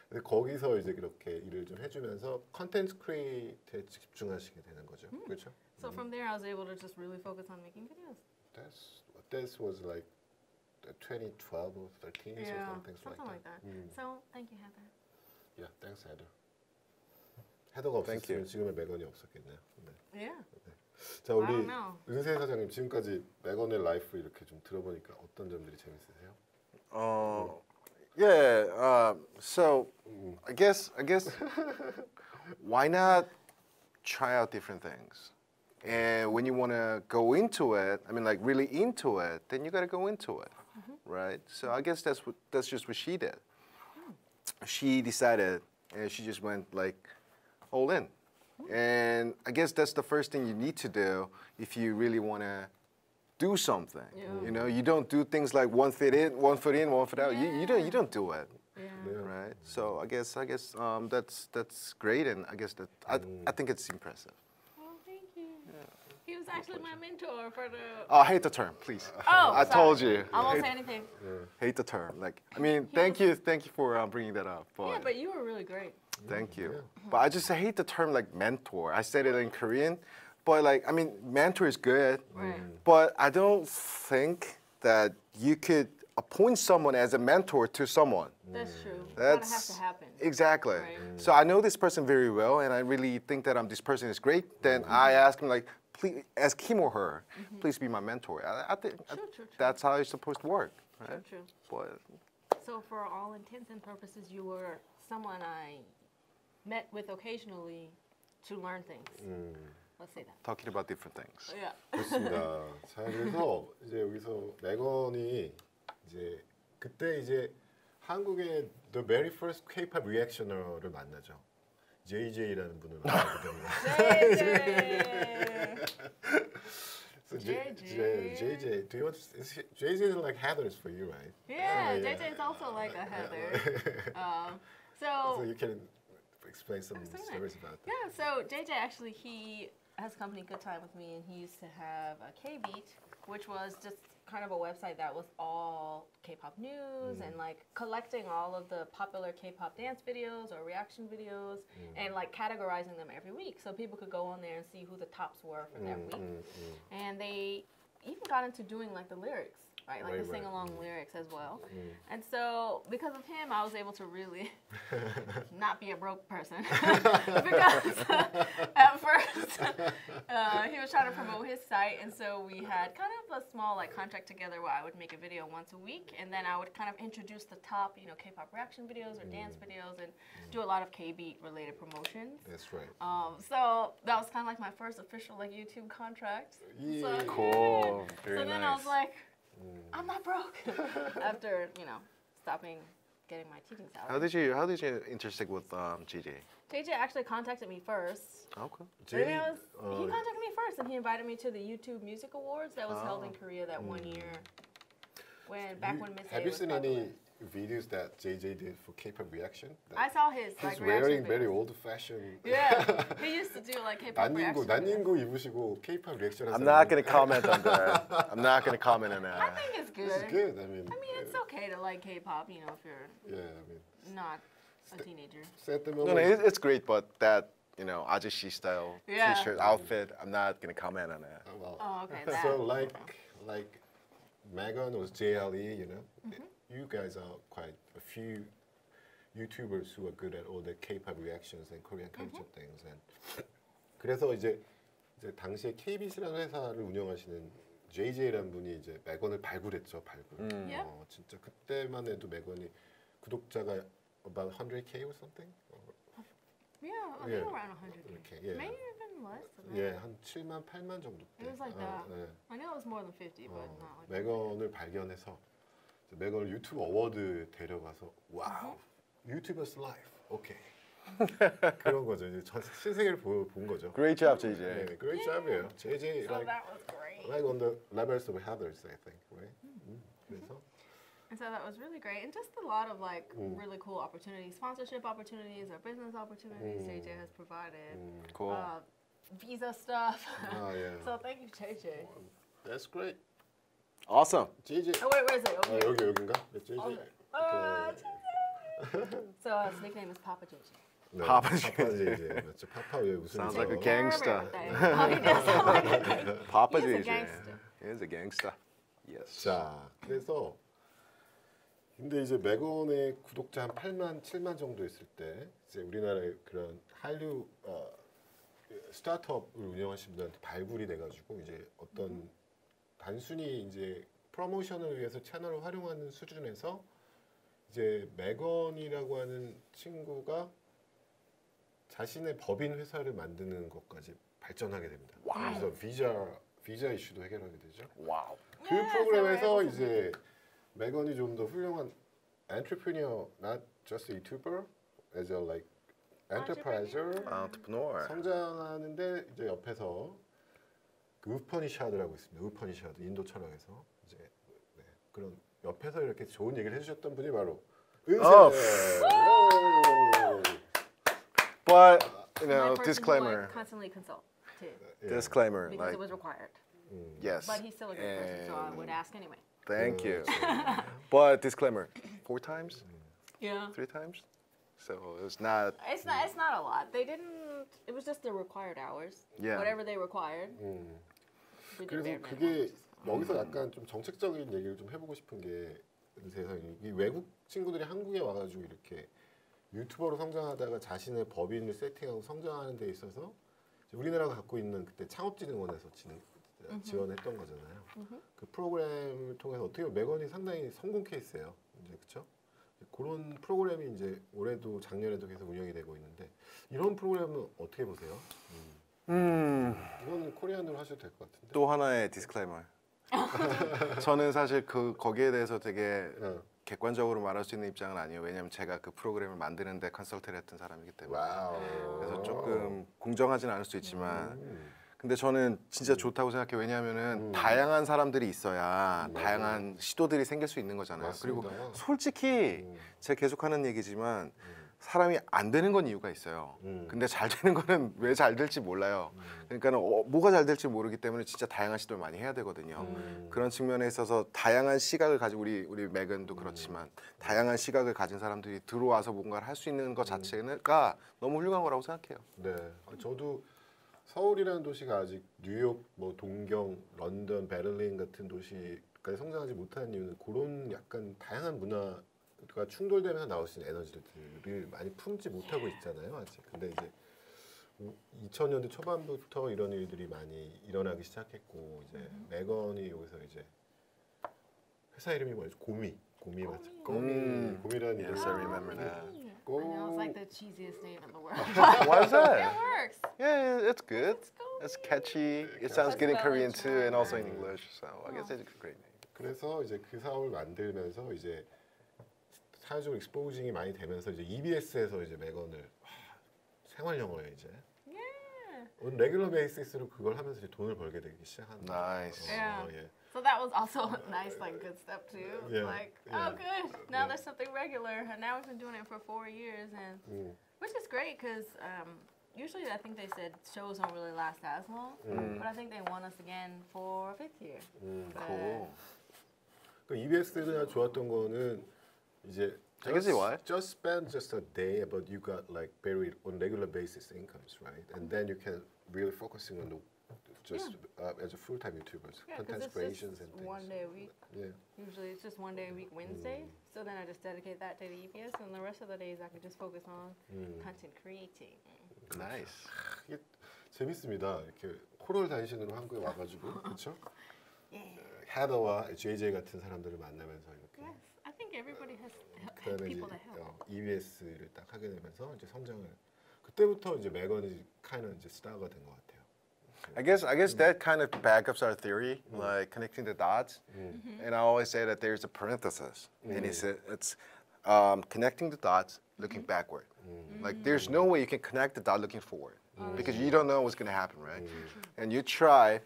근데 거기서 이제 그렇게 일을 좀 해주면서 컨텐츠 크리에이터에 집중하시게 되는 거죠. 그렇죠? So from there, I was able to just really focus on making videos. This was like 2012 or 13 or something like that. So thank you, Heather. Yeah, thanks, Heather. 헤더가 없었으면 지금의 메건이 없었겠네요. 네. Yeah. 자, I 우리 don't know. 은세 사장님 지금까지 메건의 라이프 이렇게 좀 들어보니까 어떤 점들이 재밌으세요? Yeah. So I guess why not try out different things? And when you want to go into it, I mean, like really into it, then you got to go into it, right? So I guess that's just what she did. She decided, and she just went like all in. And I guess that's the first thing you need to do if you really want to do something. Yeah. You know, you don't do things like one foot in, one foot out. You don't do it. Yeah. Right. So I guess that's great, and I guess that I think it's impressive. Oh, thank you. He was actually my mentor for the. Oh, I hate the term, please. Oh, I sorry. told you. I won't say anything. Hate the term. Like, I mean, thank you for bringing that up. Yeah, but you were really great. Thank you. But I just hate the term like mentor. I said it in Korean, but like, I mean, mentor is good, Right. but I don't think that you could appoint someone as a mentor to someone. That's true. That's Gotta have to happen. Exactly. Right. So I know this person very well, and I really think that this person is great. Then I ask him like, please ask him or her, please be my mentor. I think True. that's how it's supposed to work, right? True. But So for all intents and purposes, you were someone I met with occasionally to learn things. Let's say that. talking about different things. Yeah. 좋습니다. 자, 그래서 이제 여기서 메건이 이제 그때 이제 한국의 the very first K-pop reactioner를 만나죠. JJ라는 분을 만나게 됩니다. So JJ, do you want JJ is like Heather's for you, right? Yeah, Yeah. JJ is also like a Heather. So So you can explain some so nice. stories about that. yeah, so JJ actually he has a company Good Time with Me, and he used to have a K-Beat, which was just kind of a website that was all K-pop news and like collecting all of the popular K-pop dance videos or reaction videos and like categorizing them every week, so people could go on there and see who the tops were for that week. And they even got into doing like the lyrics, right? Like the sing-along lyrics as well. And so because of him, I was able to really not be a broke person. Because at first, he was trying to promote his site. And so we had kind of a small like contract together where I would make a video once a week. And then I would kind of introduce the top, you know, K-pop reaction videos or dance videos and do a lot of K-beat related promotions. That's right. So that was kind of like my first official like YouTube contract. Yeah. So, Cool. so Very then nice. I was like, I'm not broke. After, you know, stopping getting my teaching salary. How did you intersect with JJ? JJ actually contacted me first. Okay. He contacted me first, and he invited me to the YouTube Music Awards that was held in Korea that one year. When Miss A Have you was seen popular. any videos that JJ did for K-pop reaction? I saw his He's like wearing reaction very videos. old-fashioned. Yeah, he used to do like K-pop reaction videos. 난닝구 입으시고 K-pop 리액션 I'm not going to comment on that. I'm not going to comment on I that. think it's good. It's good. I mean, It's okay to like K-pop, you know, if you're yeah. I mean, not a teenager. 셋 No, 때문에 it's great, but that you know, 아저씨 style Yeah. t-shirt outfit. I'm not gonna comment on that. Well, Oh, okay. That. so like Megan or JLE, you know, you guys are quite a few YouTubers who are good at all the K-pop reactions and Korean culture things. And 그래서 이제 당시에 KBS라는 회사를 운영하시는 JJ라는 분이 이제 매건을 발굴했죠, 발굴. Yep. 진짜 그때만 해도 매건이 구독자가 about 100K or something. Yeah, I Yeah. think around 100. 이렇게 예, Maybe even less than that. 예, 한 7만 8만 정도 때. It was like that. 예. I know it was more than 50, but not like that. 매건을 발견해서 매건을 유튜브 어워드 데려가서 와우 유튜버스 라이프 오케이 그런 거죠. 이제 전 신세계를 본 거죠. Great job, 네, JJ. great job이에요. JJ So like that was great. like on the levels of others, I think, right? 그래서 And so that was really great. And just a lot of like really cool opportunities, sponsorship opportunities or business opportunities JJ has provided. Cool. Visa stuff. 예. So thank you, JJ. That's great. Awesome. JJ. Oh, wait, where is it? 아, Over here. 여기인가? 네, JJ. JJ. So his nickname is Papa JJ. 네, 파파 파파 JJ. 맞죠? 파파 왜 무슨 Sounds 일이죠? like a gangster. Oh, he does sound like a gangster. Papa He is a JJ. gangster. He is a gangster. Yes. 자, 그래서 근데 이제 매건의 구독자 한 8만, 7만 정도 있을 때 이제 우리나라의 그런 한류 스타트업을 운영하시는 분들한테 발굴이 돼가지고 이제 어떤 단순히 이제 프로모션을 위해서 채널을 활용하는 수준에서 이제 매건이라고 하는 친구가 자신의 법인 회사를 만드는 것까지 발전하게 됩니다. 그래서 비자 이슈도 해결하게 되죠. Wow. 그 프로그램에서 이제 매건이 좀 더 훌륭한 entrepreneur, not just a YouTuber, as a like enterpriser, Entrepreneur. 성장하는데 이제 옆에서 그 우퍼니샤드라고 있습니다. 우퍼니샤드 인도 철학에서 이제 네, 그런 옆에서 이렇게 좋은 얘기를 해주셨던 분이 바로 은세. But you My know, person who I disclaimer. constantly consult too, Disclaimer. because Like it was required. yes. But he's still a good person, so I would ask anyway. Thank you. But disclaimer. 4 times? Yeah. 3 times? So it's not. It's not a lot. They didn't. It was just the required hours. Yeah. Whatever they required. We did 그래서 bare 그게 minimum. 여기서 약간 좀 정책적인 얘기를 좀 해보고 싶은 게 세상에 이 외국 친구들이 한국에 와가지고 이렇게 유튜버로 성장하다가 자신의 법인을 세팅하고 성장하는 데 있어서 우리나라가 갖고 있는 그때 창업진흥원에서 지원했던 거잖아요. 그 프로그램을 통해서 어떻게 보면 매건이 상당히 성공 케이스예요. 이제 그렇죠? 그런 프로그램이 이제 올해도 작년에도 계속 운영이 되고 있는데 이런 프로그램은 어떻게 보세요? 이거는 코리안으로 하셔도 될 것 같은데. 또 하나의 디스클레이머. 저는 사실 거기에 대해서 되게 객관적으로 말할 수 있는 입장은 아니에요. 왜냐하면 제가 그 프로그램을 만드는데 컨설트를 했던 사람이기 때문에. 와우. 그래서 조금 공정하진 않을 수 있지만 근데 저는 진짜 좋다고 생각해요. 왜냐하면은 다양한 사람들이 있어야 다양한 시도들이 생길 수 있는 거잖아요. 맞습니다. 그리고 솔직히 제가 계속하는 얘기지만 사람이 안 되는 건 이유가 있어요. 근데 잘 되는 거는 왜 잘 될지 몰라요. 그러니까는 뭐가 잘 될지 모르기 때문에 진짜 다양한 시도를 많이 해야 되거든요. 그런 측면에 있어서 다양한 시각을 가진 우리 매건도 그렇지만 다양한 시각을 가진 사람들이 들어와서 뭔가를 할 수 있는 것 자체가 너무 훌륭한 거라고 생각해요. 네, 저도 서울이라는 도시가 아직 뉴욕, 뭐 동경, 런던, 베를린 같은 도시까지 성장하지 못하는 이유는 그런 약간 다양한 문화가 충돌되면서 나올 수 있는 에너지들을 많이 품지 못하고 있잖아요, 아직. 근데 이제 2000년대 초반부터 이런 일들이 많이 일어나기 시작했고 이제 매건이 여기서 이제 회사 이름이 뭐였죠? 고미 맞죠? 고미라는 이름이 Yes, I remember that. I know it's like the cheesiest name in the world. Why is It that? works. Yeah, it's good. Gomi. It's catchy. It sounds good in Korean too, and also in English. So I guess it's a great name. 그래서 이제 그 사업을 만들면서 이제 사회적으로 익스포징이 많이 되면서 이제 EBS에서 이제 매건을 생활 영어에 이제 on regular basis로 그걸 하면서 이제 돈을 벌게 되기 시작한. Nice. Yeah. 예. So that was also a nice, like, good step too. Yeah, Like, yeah, oh, good. Now yeah. there's something regular, and now we've been doing it for 4 years, and which is great because usually I think they said shows don't really last as long, but I think they want us again for a 5th year. Cool. 그 EBS가 좋았던 거는 이제 I can see why. Just spend just a day, but you got like very on regular basis incomes, right? And then you can really focusing on the just as a full-time YouTubers, Yeah, content because it's creations just and things. one day a week. Yeah. Usually it's just one day a week Wednesday. So then I just dedicate that day to EPS, and the rest of the days I can just focus on content creating. Nice. 이게 재밌습니다. 이렇게 코로나 다니시는 한국에 와가지고 그렇죠? Yeah. 헤더와 JJ 같은 사람들을 만나면서 이렇게 Yes, I think everybody has 그다음에 people 이제 that help. EBS를 딱 하게 되면서 이제 성장을 그때부터 이제 매건이 kind of 이제 스타가 된 것 같아요. I guess that kind of backups our theory, like connecting the dots. And I always say that there's a parenthesis, and it's connecting the dots, looking backward. Like there's no way you can connect the dot looking forward because you don't know what's gonna happen, right? And you try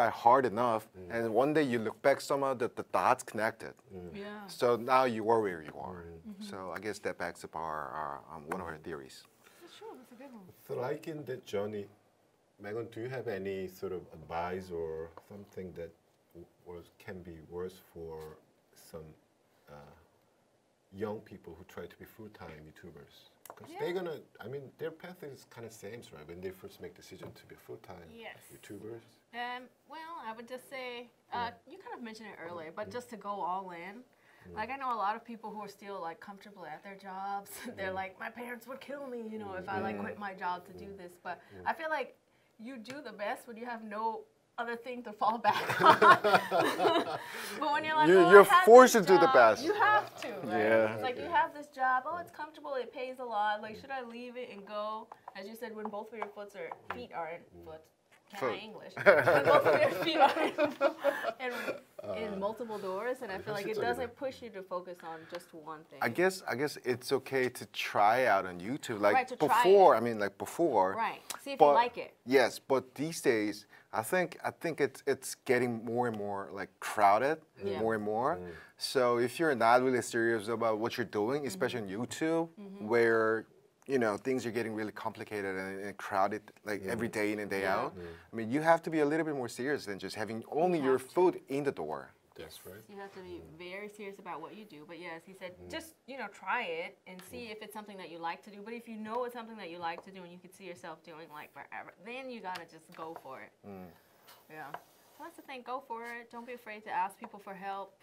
hard enough, and one day you look back somehow that the dots connected. Yeah. So now you are where you are. So I guess that backs up our one of our theories. That's true. That's a good one. So like in that journey, Megan, do you have any sort of advice or something that can be worse for some young people who try to be full-time YouTubers? Because they're gonna, I mean, their path is kind of same, right? When they first make decision to be full-time Yes. YouTubers. Well, I would just say, you kind of mentioned it earlier, but just to go all in. Like I know a lot of people who are still like comfortable at their jobs. They're like, my parents would kill me, you know, if I like quit my job to do this. But I feel like you do the best when you have no other thing to fall back on. But when you're like, You're I have forced this to do the job, best. You have to, right? Yeah. It's like you have this job. Oh, it's comfortable. It pays a lot. Like, should I leave it and go? As you said, when both of your feet are in foot. Can't Foot. English. When both of your feet are in multiple doors, and I feel like it doesn't push you to focus on just one thing. I guess it's okay to try out on YouTube, like Right, to try before. it. I mean, like before. Right. See if But you like it. Yes, but these days, I think it's getting more and more like crowded, Yeah. more and more. So if you're not really serious about what you're doing, especially on YouTube, where you know things are getting really complicated and crowded, like every day in and day out. I mean, you have to be a little bit more serious than just having only your foot in the door. That's right. You have to be very serious about what you do. But yes, he said, just, try it and see if it's something that you like to do. But if you know it's something that you like to do and you can see yourself doing like forever, then you gotta just go for it. Yeah. So that's the thing, go for it. Don't be afraid to ask people for help.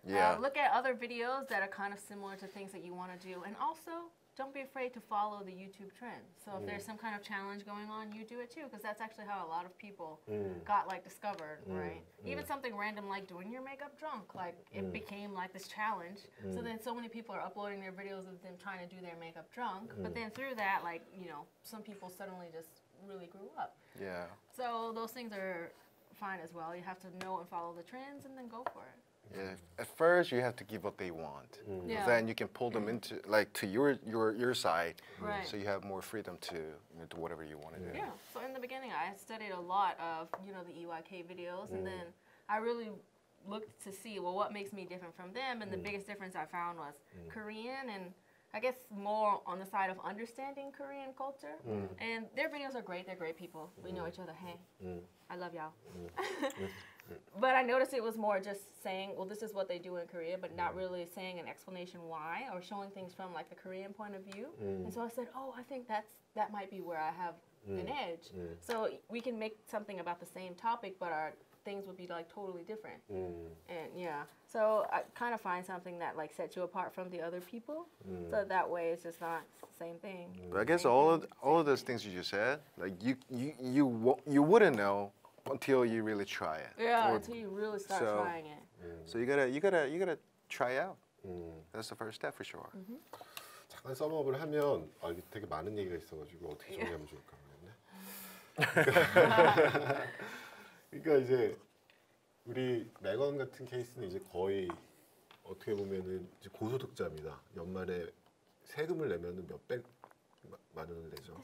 Yeah. Look at other videos that are kind of similar to things that you want to do. And also, don't be afraid to follow the YouTube trend. So if there's some kind of challenge going on, you do it too, because that's actually how a lot of people got like discovered, right? Even something random like doing your makeup drunk, like it became like this challenge. So then so many people are uploading their videos of them trying to do their makeup drunk. But then through that, like, some people suddenly just really grew up. Yeah. So those things are fine as well. You have to know and follow the trends and then go for it. Yeah. At first, you have to give what they want. Yeah. Then you can pull them into like to your side, Right. so you have more freedom to do whatever you want to do. Yeah. So in the beginning, I studied a lot of the EYK videos, and then I really looked to see what makes me different from them. And the biggest difference I found was Korean, and I guess more on the side of understanding Korean culture. And their videos are great. They're great people. We know each other. Hey, I love y'all. But I noticed it was more just saying, well, this is what they do in Korea, but not really saying an explanation why or showing things from like the Korean point of view. And so I said, oh, I think that might be where I have an edge. So we can make something about the same topic, but our things would be like totally different. And yeah, so I kind of find something that like sets you apart from the other people. So that way it's just not the same thing. But I guess all of those things you just said, like you wouldn't know until you really try it. Yeah, Or- until you really start so- trying it. So you gotta try out. That's the first step for sure. 잠깐 썸업을 하면 이게 되게 많은 얘기가 있어가지고 어떻게 정리하면 좋을까 모르겠네. 그러니까 이제 우리 매건 같은 케이스는 이제 거의 어떻게 보면은 이제 고소득자입니다. 연말에 세금을 내면은 몇백만 원을 내죠.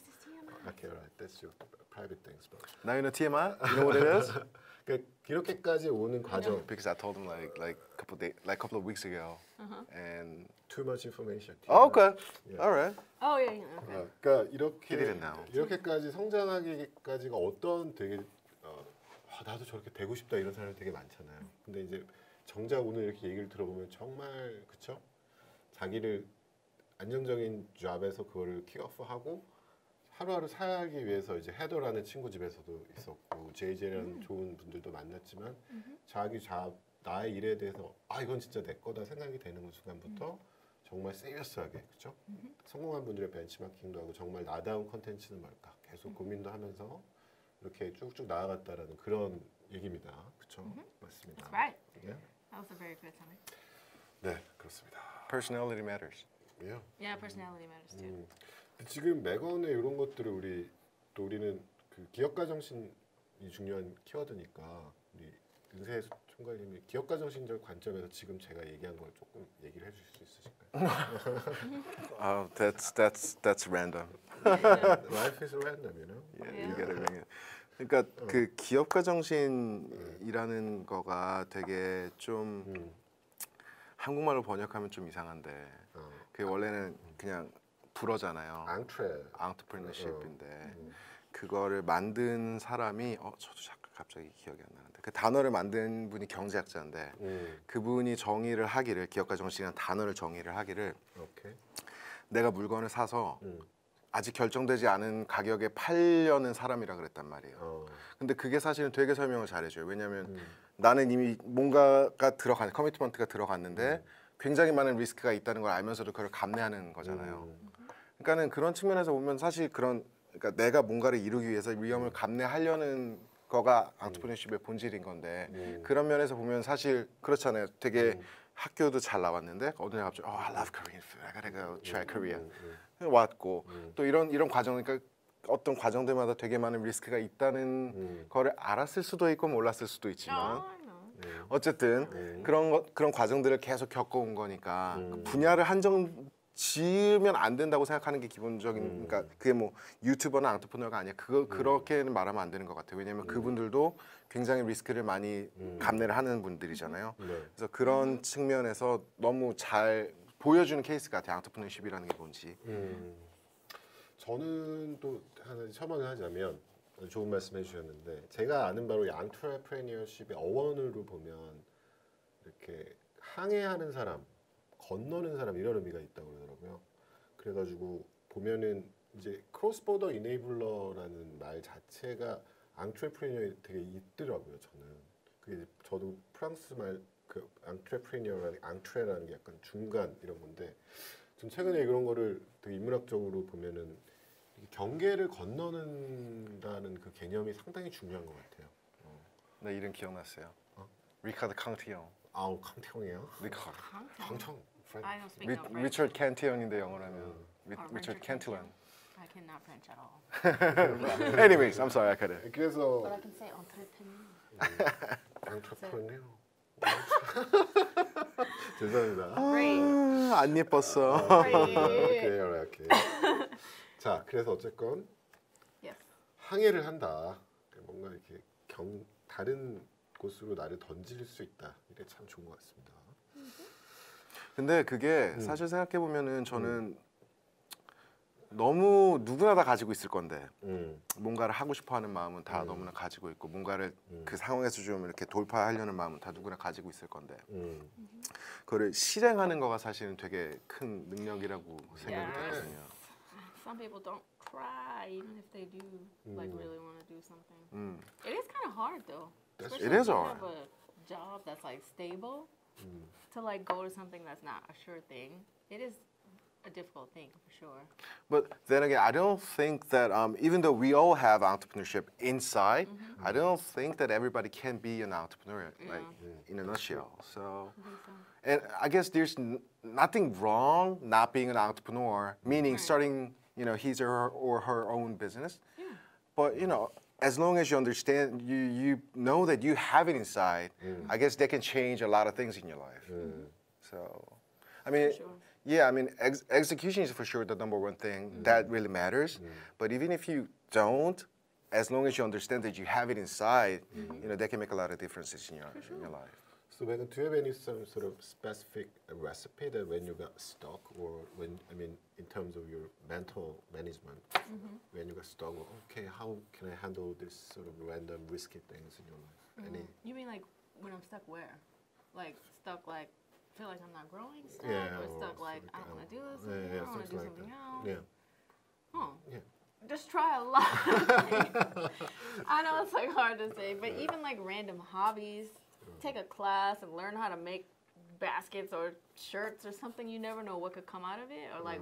Okay, right. That's your private things, but. Now you know TMI? You know what it is? 그러니까 이렇게까지 오는 과정. Because I told him like couple of weeks ago, and Too much information. oh, okay, Yeah. all right. Oh, yeah, yeah. Okay. 그러니까 He didn't know. 이렇게까지 성장하기까지가 어떤 되게 나도 저렇게 되고 싶다 이런 사람이 되게 많잖아요. 근데 이제 정작 오늘 이렇게 얘기를 들어보면 정말 그쵸? 자기를 안정적인 잡에서 그거를 킥오프하고 하루하루 살기 위해서 이제 헤더라는 친구 집에서도 있었고 JJ라는 좋은 분들도 만났지만 자기 잡 나의 일에 대해서 아 이건 진짜 내 거다 생각이 되는 순간부터 정말 시리어스하게 그렇죠? 성공한 분들의 벤치마킹도 하고 정말 나다운 컨텐츠는 뭘까 계속 고민도 하면서 이렇게 쭉쭉 나아갔다라는 그런 얘기입니다. 그렇죠? 맞습니다. That's right. 예? That was a very good summary. 네, 그렇습니다. Personality matters. 예. Yeah, personality matters too. 지금 매건의 이런 것들을 우리는 그 기업가 정신이 중요한 키워드니까 우리 은세 총괄님이 기업가 정신적 관점에서 지금 제가 얘기한 걸 조금 얘기를 해주실 수 있으실까요? That's random. Life is random, you know. Yeah, you gotta bring it. 그러니까 그 기업가 정신이라는 거가 되게 좀 한국말로 번역하면 좀 이상한데 그 원래는 그냥 불어잖아요. entrepreneurship인데 그거를 만든 사람이 저도 잠깐 갑자기 기억이 안 나는데 그 단어를 만든 분이 경제학자인데 그분이 정의를 하기를 기업가 정신이라는 단어를 정의를 하기를 오케이. 내가 물건을 사서 아직 결정되지 않은 가격에 팔려는 사람이라 그랬단 말이에요. 근데 그게 사실은 되게 설명을 잘해줘요. 왜냐하면 나는 이미 뭔가가 들어간 커미트먼트가 들어갔는데 굉장히 많은 리스크가 있다는 걸 알면서도 그걸 감내하는 거잖아요. 그러니까는 그런 측면에서 보면 사실 그러니까 내가 뭔가를 이루기 위해서 위험을 감내하려는 거가 안트프레너십의 본질인 건데 그런 면에서 보면 사실 그렇잖아요. 되게 학교도 잘 나왔는데 어느 날 갑자기 I love Korean food. I gotta go try Korea. 왔고 또 이런 과정 그러니까 어떤 과정들마다 되게 많은 리스크가 있다는 거를 알았을 수도 있고 몰랐을 수도 있지만 어쨌든 그런 과정들을 계속 겪어온 거니까 그 분야를 한정 지으면 안 된다고 생각하는 게 기본적인 그러니까 그게 뭐 유튜버나 앙트프너가 아니야. 그렇게는 말하면 안 되는 것 같아요. 왜냐하면 그분들도 굉장히 리스크를 많이 감내를 하는 분들이잖아요. 그래서 그런 측면에서 너무 잘 보여주는 케이스 같아요. 앙트프너십이라는 게 뭔지. 저는 또 하나 첨언을 하자면 좋은 말씀 해주셨는데 제가 아는 바로 이 안트레프레니어십의 어원으로 보면 이렇게 항해하는 사람, 건너는 사람 이런 의미가 있다고 그러더라고요. 그래가지고 보면은 이제 크로스보더 이네이블러라는 말 자체가 앙트레프레니어에 되게 있더라고요. 저는 그게 저도 프랑스 말 그 앙트레프레니어라는 앙트레라는 게 약간 중간 이런 건데 전 최근에 이런 거를 되게 인문학적으로 보면은 경계를 건너는다는 그 개념이 상당히 중요한 것 같아요. 나 이름 기억났어요. 리카드 캉티형. 아우 캉티형이에요? 리카드. 캉청. I don't speak no French. 리처드 켄티형인데 영어로 하면 리처드 켄틀런. I cannot French at all. Anyways, I'm sorry, I couldn't. 그래서 But I can say entrepreneur. 앙트레프레니어. 죄송합니다. Great. 안 예뻤어. 이렇게. 자, 그래서 어쨌건 Yes. 항해를 한다. 뭔가 이렇게 다른 곳으로 나를 던질 수 있다. 이게 참 좋은 것 같습니다. 근데 그게 사실 생각해 보면은 저는 너무 누구나 다 가지고 있을 건데 뭔가를 하고 싶어하는 마음은 다 너무나 가지고 있고 뭔가를 그 상황에서 좀 이렇게 돌파하려는 마음은 다 누구나 가지고 있을 건데 그거를 실행하는 거가 사실은 되게 큰 능력이라고 생각이 되거든요. Some people don't cry even if they do like really want to do something. It is kind of hard though. It is Especially if you hard. have a job that's like stable to like go to something that's not a sure thing. It is a difficult thing for sure. But then again, I don't think that even though we all have entrepreneurship inside, I don't think that everybody can be an entrepreneur, like in a nutshell. So, and I guess there's nothing wrong not being an entrepreneur, meaning starting, his or her own business. But as long as you understand, you know that you have it inside, I guess that can change a lot of things in your life. So, I mean. Sure. Yeah, I mean, execution is for sure the number one thing that really matters. But even if you don't, as long as you understand that you have it inside, that can make a lot of differences in your life. So, Megan, do you have any some sort of specific recipe that when you got stuck, or in terms of your mental management, when you got stuck, okay, how can I handle this sort of random risky things in your life? Any? You mean like when I'm stuck where? Like stuck like feel like I'm not growing stuck, Yeah, or or stuck like I don't want to do this anymore, I want to do something else. Yeah. Oh. Yeah. Just try a lot. I know it's like hard to say, but even like random hobbies, take a class and learn how to make baskets or shirts or something. You never know what could come out of it, or like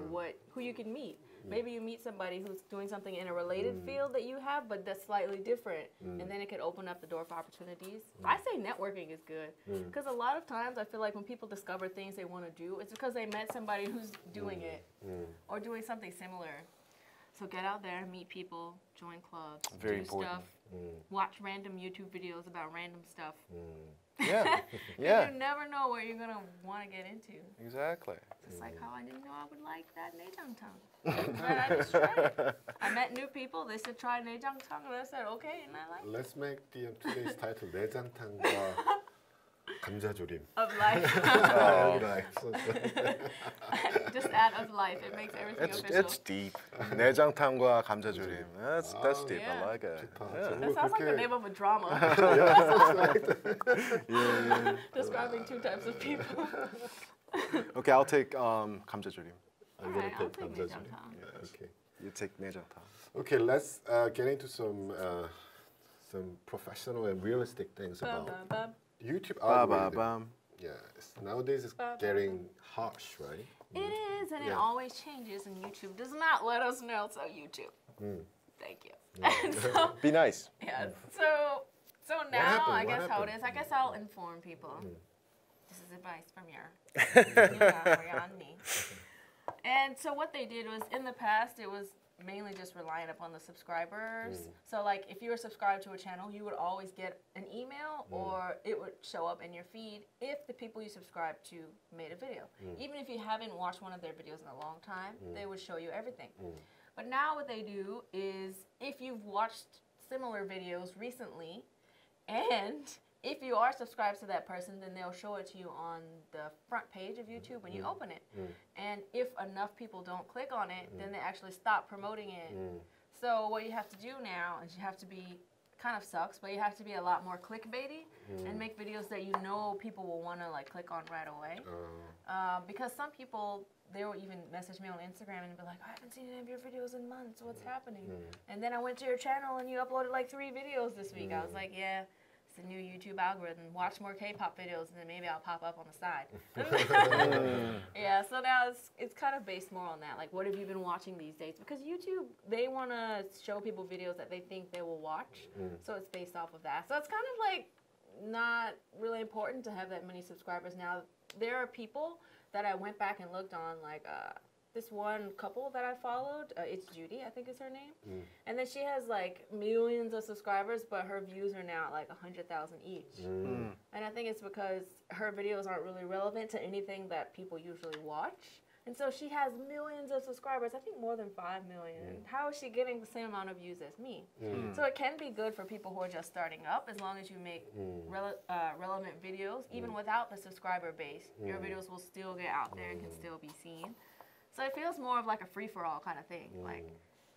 who you can meet. Maybe you meet somebody who's doing something in a related field that you have, but that's slightly different, and then it could open up the door for opportunities. I say networking is good, because a lot of times I feel like when people discover things they want to do, it's because they met somebody who's doing it or doing something similar. So get out there, meet people, join clubs, Very do important. stuff, watch random YouTube videos about random stuff. Yeah, yeah, You never know what you're gonna want to get into. exactly. Just like how I didn't know I would like that 내장탕. But I just tried it. I met new people. They said try 내장탕, and I said okay, and I liked it. Let's make the today's title 내장탕과 감자조림. Of life. Right. Just add of life. It makes everything official. It's deep. 내장탕과 감자조림. That's deep. Yeah. I like it. Yeah. That sounds like the name of a drama. Describing two types of people. Okay, I'll take 감자조림. I'm gonna Alright, I'll take take 감자조림. 내장탕. Yeah, okay. You take 내장탕. Okay, let's get into some professional and realistic things Bum, about bum, bum. YouTube Ba algorithm. ba bum. Yes, nowadays it's Ba, ba, getting harsh, right? It is, and it Yeah. always changes, and YouTube does not let us know. So YouTube, Mm. thank you. And so, Be nice. yeah, so now happened? I What guess how it happened? is. I guess I'll inform people. This is advice from your me. And so what they did was, in the past, it was mainly just relying upon the subscribers. So like if you were subscribed to a channel, you would always get an email or it would show up in your feed if the people you subscribed to made a video. Even if you haven't watched one of their videos in a long time, they would show you everything. But now what they do is if you've watched similar videos recently and if you are subscribed to that person, then they'll show it to you on the front page of YouTube when you open it. And if enough people don't click on it, then they actually stop promoting it. So what you have to do now is you have to be, kind of sucks, but you have to be a lot more clickbaity and make videos that you know people will want to like click on right away. Because some people, they will even message me on Instagram and be like, I haven't seen any of your videos in months, what's happening? And then I went to your channel and you uploaded like 3 videos this week. I was like, yeah. The new YouTube algorithm. Watch more K-pop videos, and then maybe I'll pop up on the side. Yeah, so now it's kind of based more on that. Like, what have you been watching these days? Because YouTube, they want to show people videos that they think they will watch, so it's based off of that. So it's kind of like not really important to have that many subscribers now. There are people that I went back and looked on, like this one couple that I followed, it's Judy, I think is her name. And then she has like millions of subscribers, but her views are now at like 100,000 each. And I think it's because her videos aren't really relevant to anything that people usually watch. And so she has millions of subscribers, I think more than 5 million. How is she getting the same amount of views as me? So it can be good for people who are just starting up as long as you make relevant videos. Even without the subscriber base, your videos will still get out there and can still be seen. So it feels more of like a free-for-all kind of thing. Like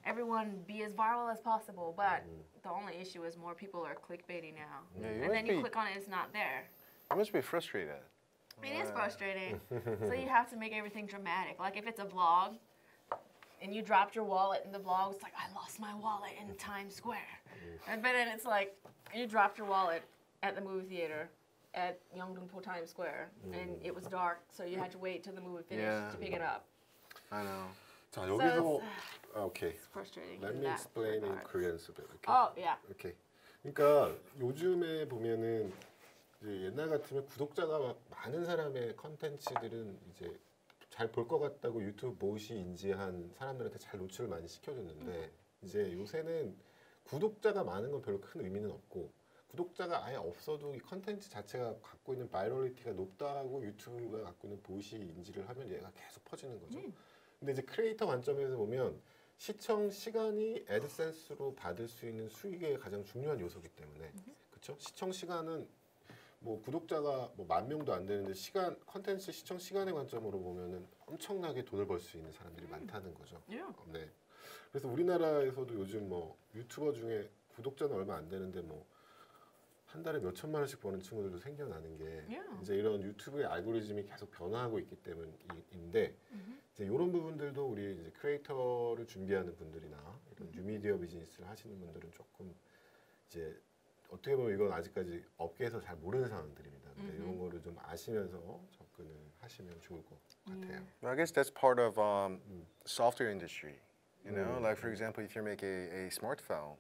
everyone be as viral as possible, but the only issue is more people are clickbaiting now. Yeah, And then you click on it, it's not there. You must be frustrated. It is frustrating. So you have to make everything dramatic. Like if it's a vlog and you dropped your wallet in the vlog, it's like, I lost my wallet in Times Square. But then it's like, you dropped your wallet at the movie theater at Yeongdeungpo Times Square, and it was dark, so you had to wait till the movie finished to pick it up. I know. 자, 여기서 okay. It's frustrating. Let in me that explain in regard. Korean a bit. Okay? Oh, yeah. Okay. 그러니까 요즘에 보면은 이제 옛날 같으면 구독자가 많은 사람의 컨텐츠들은 이제 잘 볼 것 같다고 유튜브 못이 인지한 사람들한테 잘 노출을 많이 시켜줬는데 이제 요새는 구독자가 많은 건 별로 큰 의미는 없고 구독자가 아예 없어도 이 컨텐츠 자체가 갖고 있는 바이럴리티가 높다고 유튜브가 갖고 있는 보시 인지를 하면 얘가 계속 퍼지는 거죠. 근데 이제 크리에이터 관점에서 보면 시청 시간이 애드센스로 받을 수 있는 수익의 가장 중요한 요소이기 때문에 그렇죠? 시청 시간은 뭐 구독자가 뭐 10,000명도 안 되는데 시간 컨텐츠 시청 시간의 관점으로 보면은 엄청나게 돈을 벌 수 있는 사람들이 많다는 거죠. 네. 그래서 우리나라에서도 요즘 뭐 유튜버 중에 구독자는 얼마 안 되는데 뭐 한 달에 몇 천만 원씩 버는 친구들도 생겨나는 게 Yeah. 이제 이런 유튜브의 알고리즘이 계속 변화하고 있기 때문인데 이제 이런 부분들도 우리 이제 크리에이터를 준비하는 분들이나 이런 뉴미디어 비즈니스를 하시는 분들은 조금 이제 어떻게 보면 이건 아직까지 업계에서 잘 모르는 상황들입니다. 근데 이런 거를 좀 아시면서 접근을 하시면 좋을 것 같아요. I guess that's part of software industry. You know, like for example, if you make a smartphone,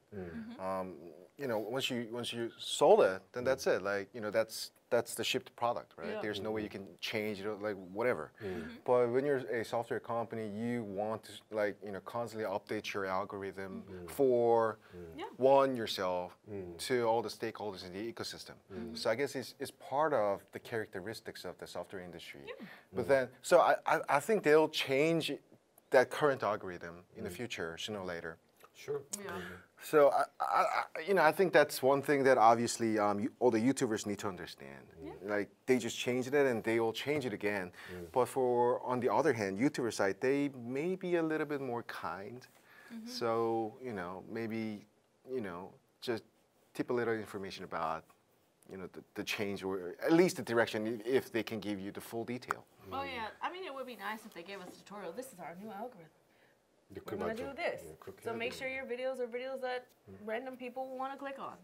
you know, once you sold it, then that's it. Like, you know, that's the shipped product, right? Yeah. There's no way you can change it, like whatever. But when you're a software company, you want to, like, you know, constantly update your algorithm for one, yourself, to all the stakeholders in the ecosystem. So I guess it's part of the characteristics of the software industry. But then, so I think they'll change that current algorithm in the future, sooner or later. Sure. Yeah. So you know, I think that's one thing that obviously all the YouTubers need to understand. Like they just changed it and they will change it again. But for on the other hand, YouTuber side, they may be a little bit more kind. So you know, maybe you know, just tip a little information about you know the change or at least the direction if they can give you the full detail. Oh yeah, I mean it would be nice if they gave us a tutorial. This is our new algorithm. 그 We're gonna 맞죠. do this. 예, 그렇게 So 해야 make 돼요. sure your videos are videos that random people will want to click on.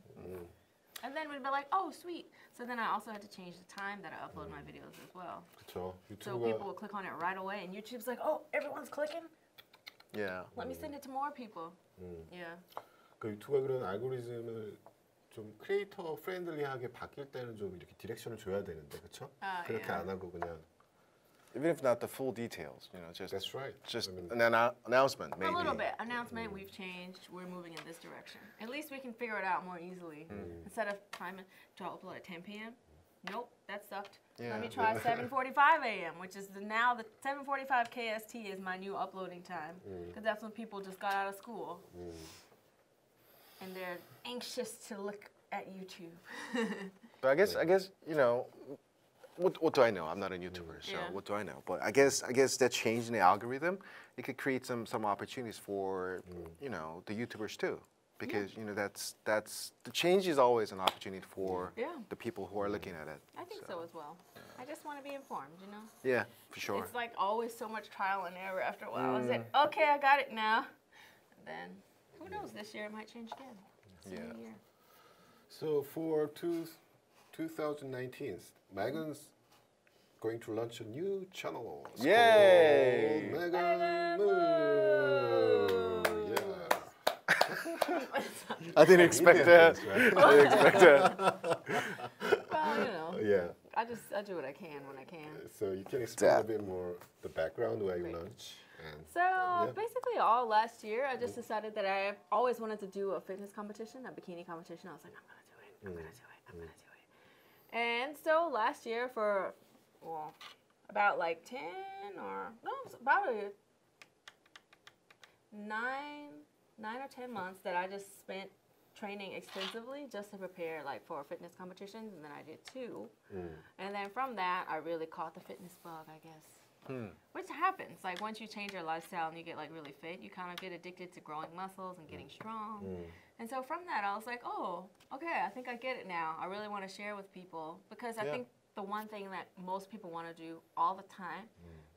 And then we'd be like, oh sweet. So then I also had to change the time that I upload my videos as well. 그렇죠. So people will click on it right away, and YouTube's like, oh, everyone's clicking. Yeah. Let me send it to more people. Yeah. 그 유튜브가 그런 알고리즘을 좀 크리에이터 프렌들리하게 바뀔 때는 좀 이렇게 디렉션을 줘야 되는데, 그렇죠? 아, 그렇게 예. 안 하고 그냥 Even if not the full details, you know, just That's right. just I mean, an announcement maybe. A little bit. Announcement, we've changed. We're moving in this direction. At least we can figure it out more easily. Instead of timing to upload at 10 p.m. Nope, that sucked. Let me Yeah. try 7:45 a.m., which is now the 7:45 KST is my new uploading time because that's when people just got out of school and they're anxious to look at YouTube. But I guess you know, what do I know? I'm not a YouTuber, so Yeah. what do I know? But I guess that change in the algorithm, it could create some opportunities for you know the YouTubers too, because you know that's the change is always an opportunity for Yeah. the people who are looking at it. I think so as well. I just want to be informed, you know? Yeah, for sure. It's like always so much trial and error after a while. Is it, okay, I got it now. And then, who knows, this year it might change again. It's a Yeah. new year. So for 2019, Megan's going to launch a new channel. It's Yay! called Megan Moo. Yeah. I didn't expect that. Right? I didn't expect that. Well, you know, Yeah. I do what I can when I can. So you can explain a bit more the background why you launch and So basically, all last year, I just decided that I always wanted to do a fitness competition, a bikini competition. I was like, I'm gonna do it. I'm gonna do it. I'm gonna do it. And so last year, for about like 10 or no, it was about 9 or 10 months that I just spent training extensively just to prepare like for fitness competitions, and then I did 2. And then from that, I really caught the fitness bug, I guess. Which happens. Like once you change your lifestyle and you get like really fit, you kind of get addicted to growing muscles and getting strong. And so from that, I was like, oh, okay, I think I get it now. I really want to share with people because I think the one thing that most people want to do all the time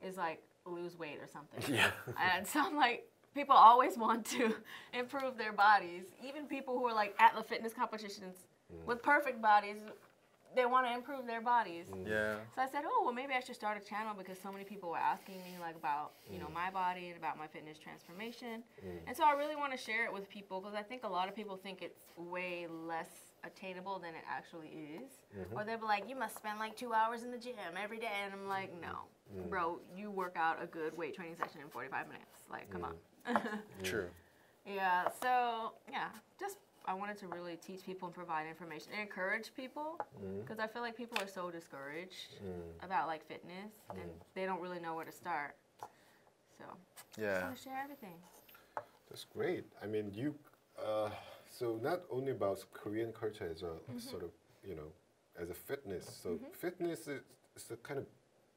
is like lose weight or something. Yeah. And so I'm like, people always want to improve their bodies. Even people who are like at the fitness competitions with perfect bodies, they want to improve their bodies. Yeah. So I said, oh, well, maybe I should start a channel because so many people were asking me like about, you know, my body and about my fitness transformation. And so I really want to share it with people because I think a lot of people think it's way less attainable than it actually is. Or they'll be like, you must spend like 2 hours in the gym every day. And I'm like, no, bro, you work out a good weight training session in 45 minutes. Like, come on. True. Yeah, so, yeah, just I wanted to really teach people and provide information and encourage people because I feel like people are so discouraged about like fitness and they don't really know where to start. So, I Yeah. want to share everything. that's great. I mean, you so not only about Korean culture as a sort of, you know, as a fitness. So fitness is a kind of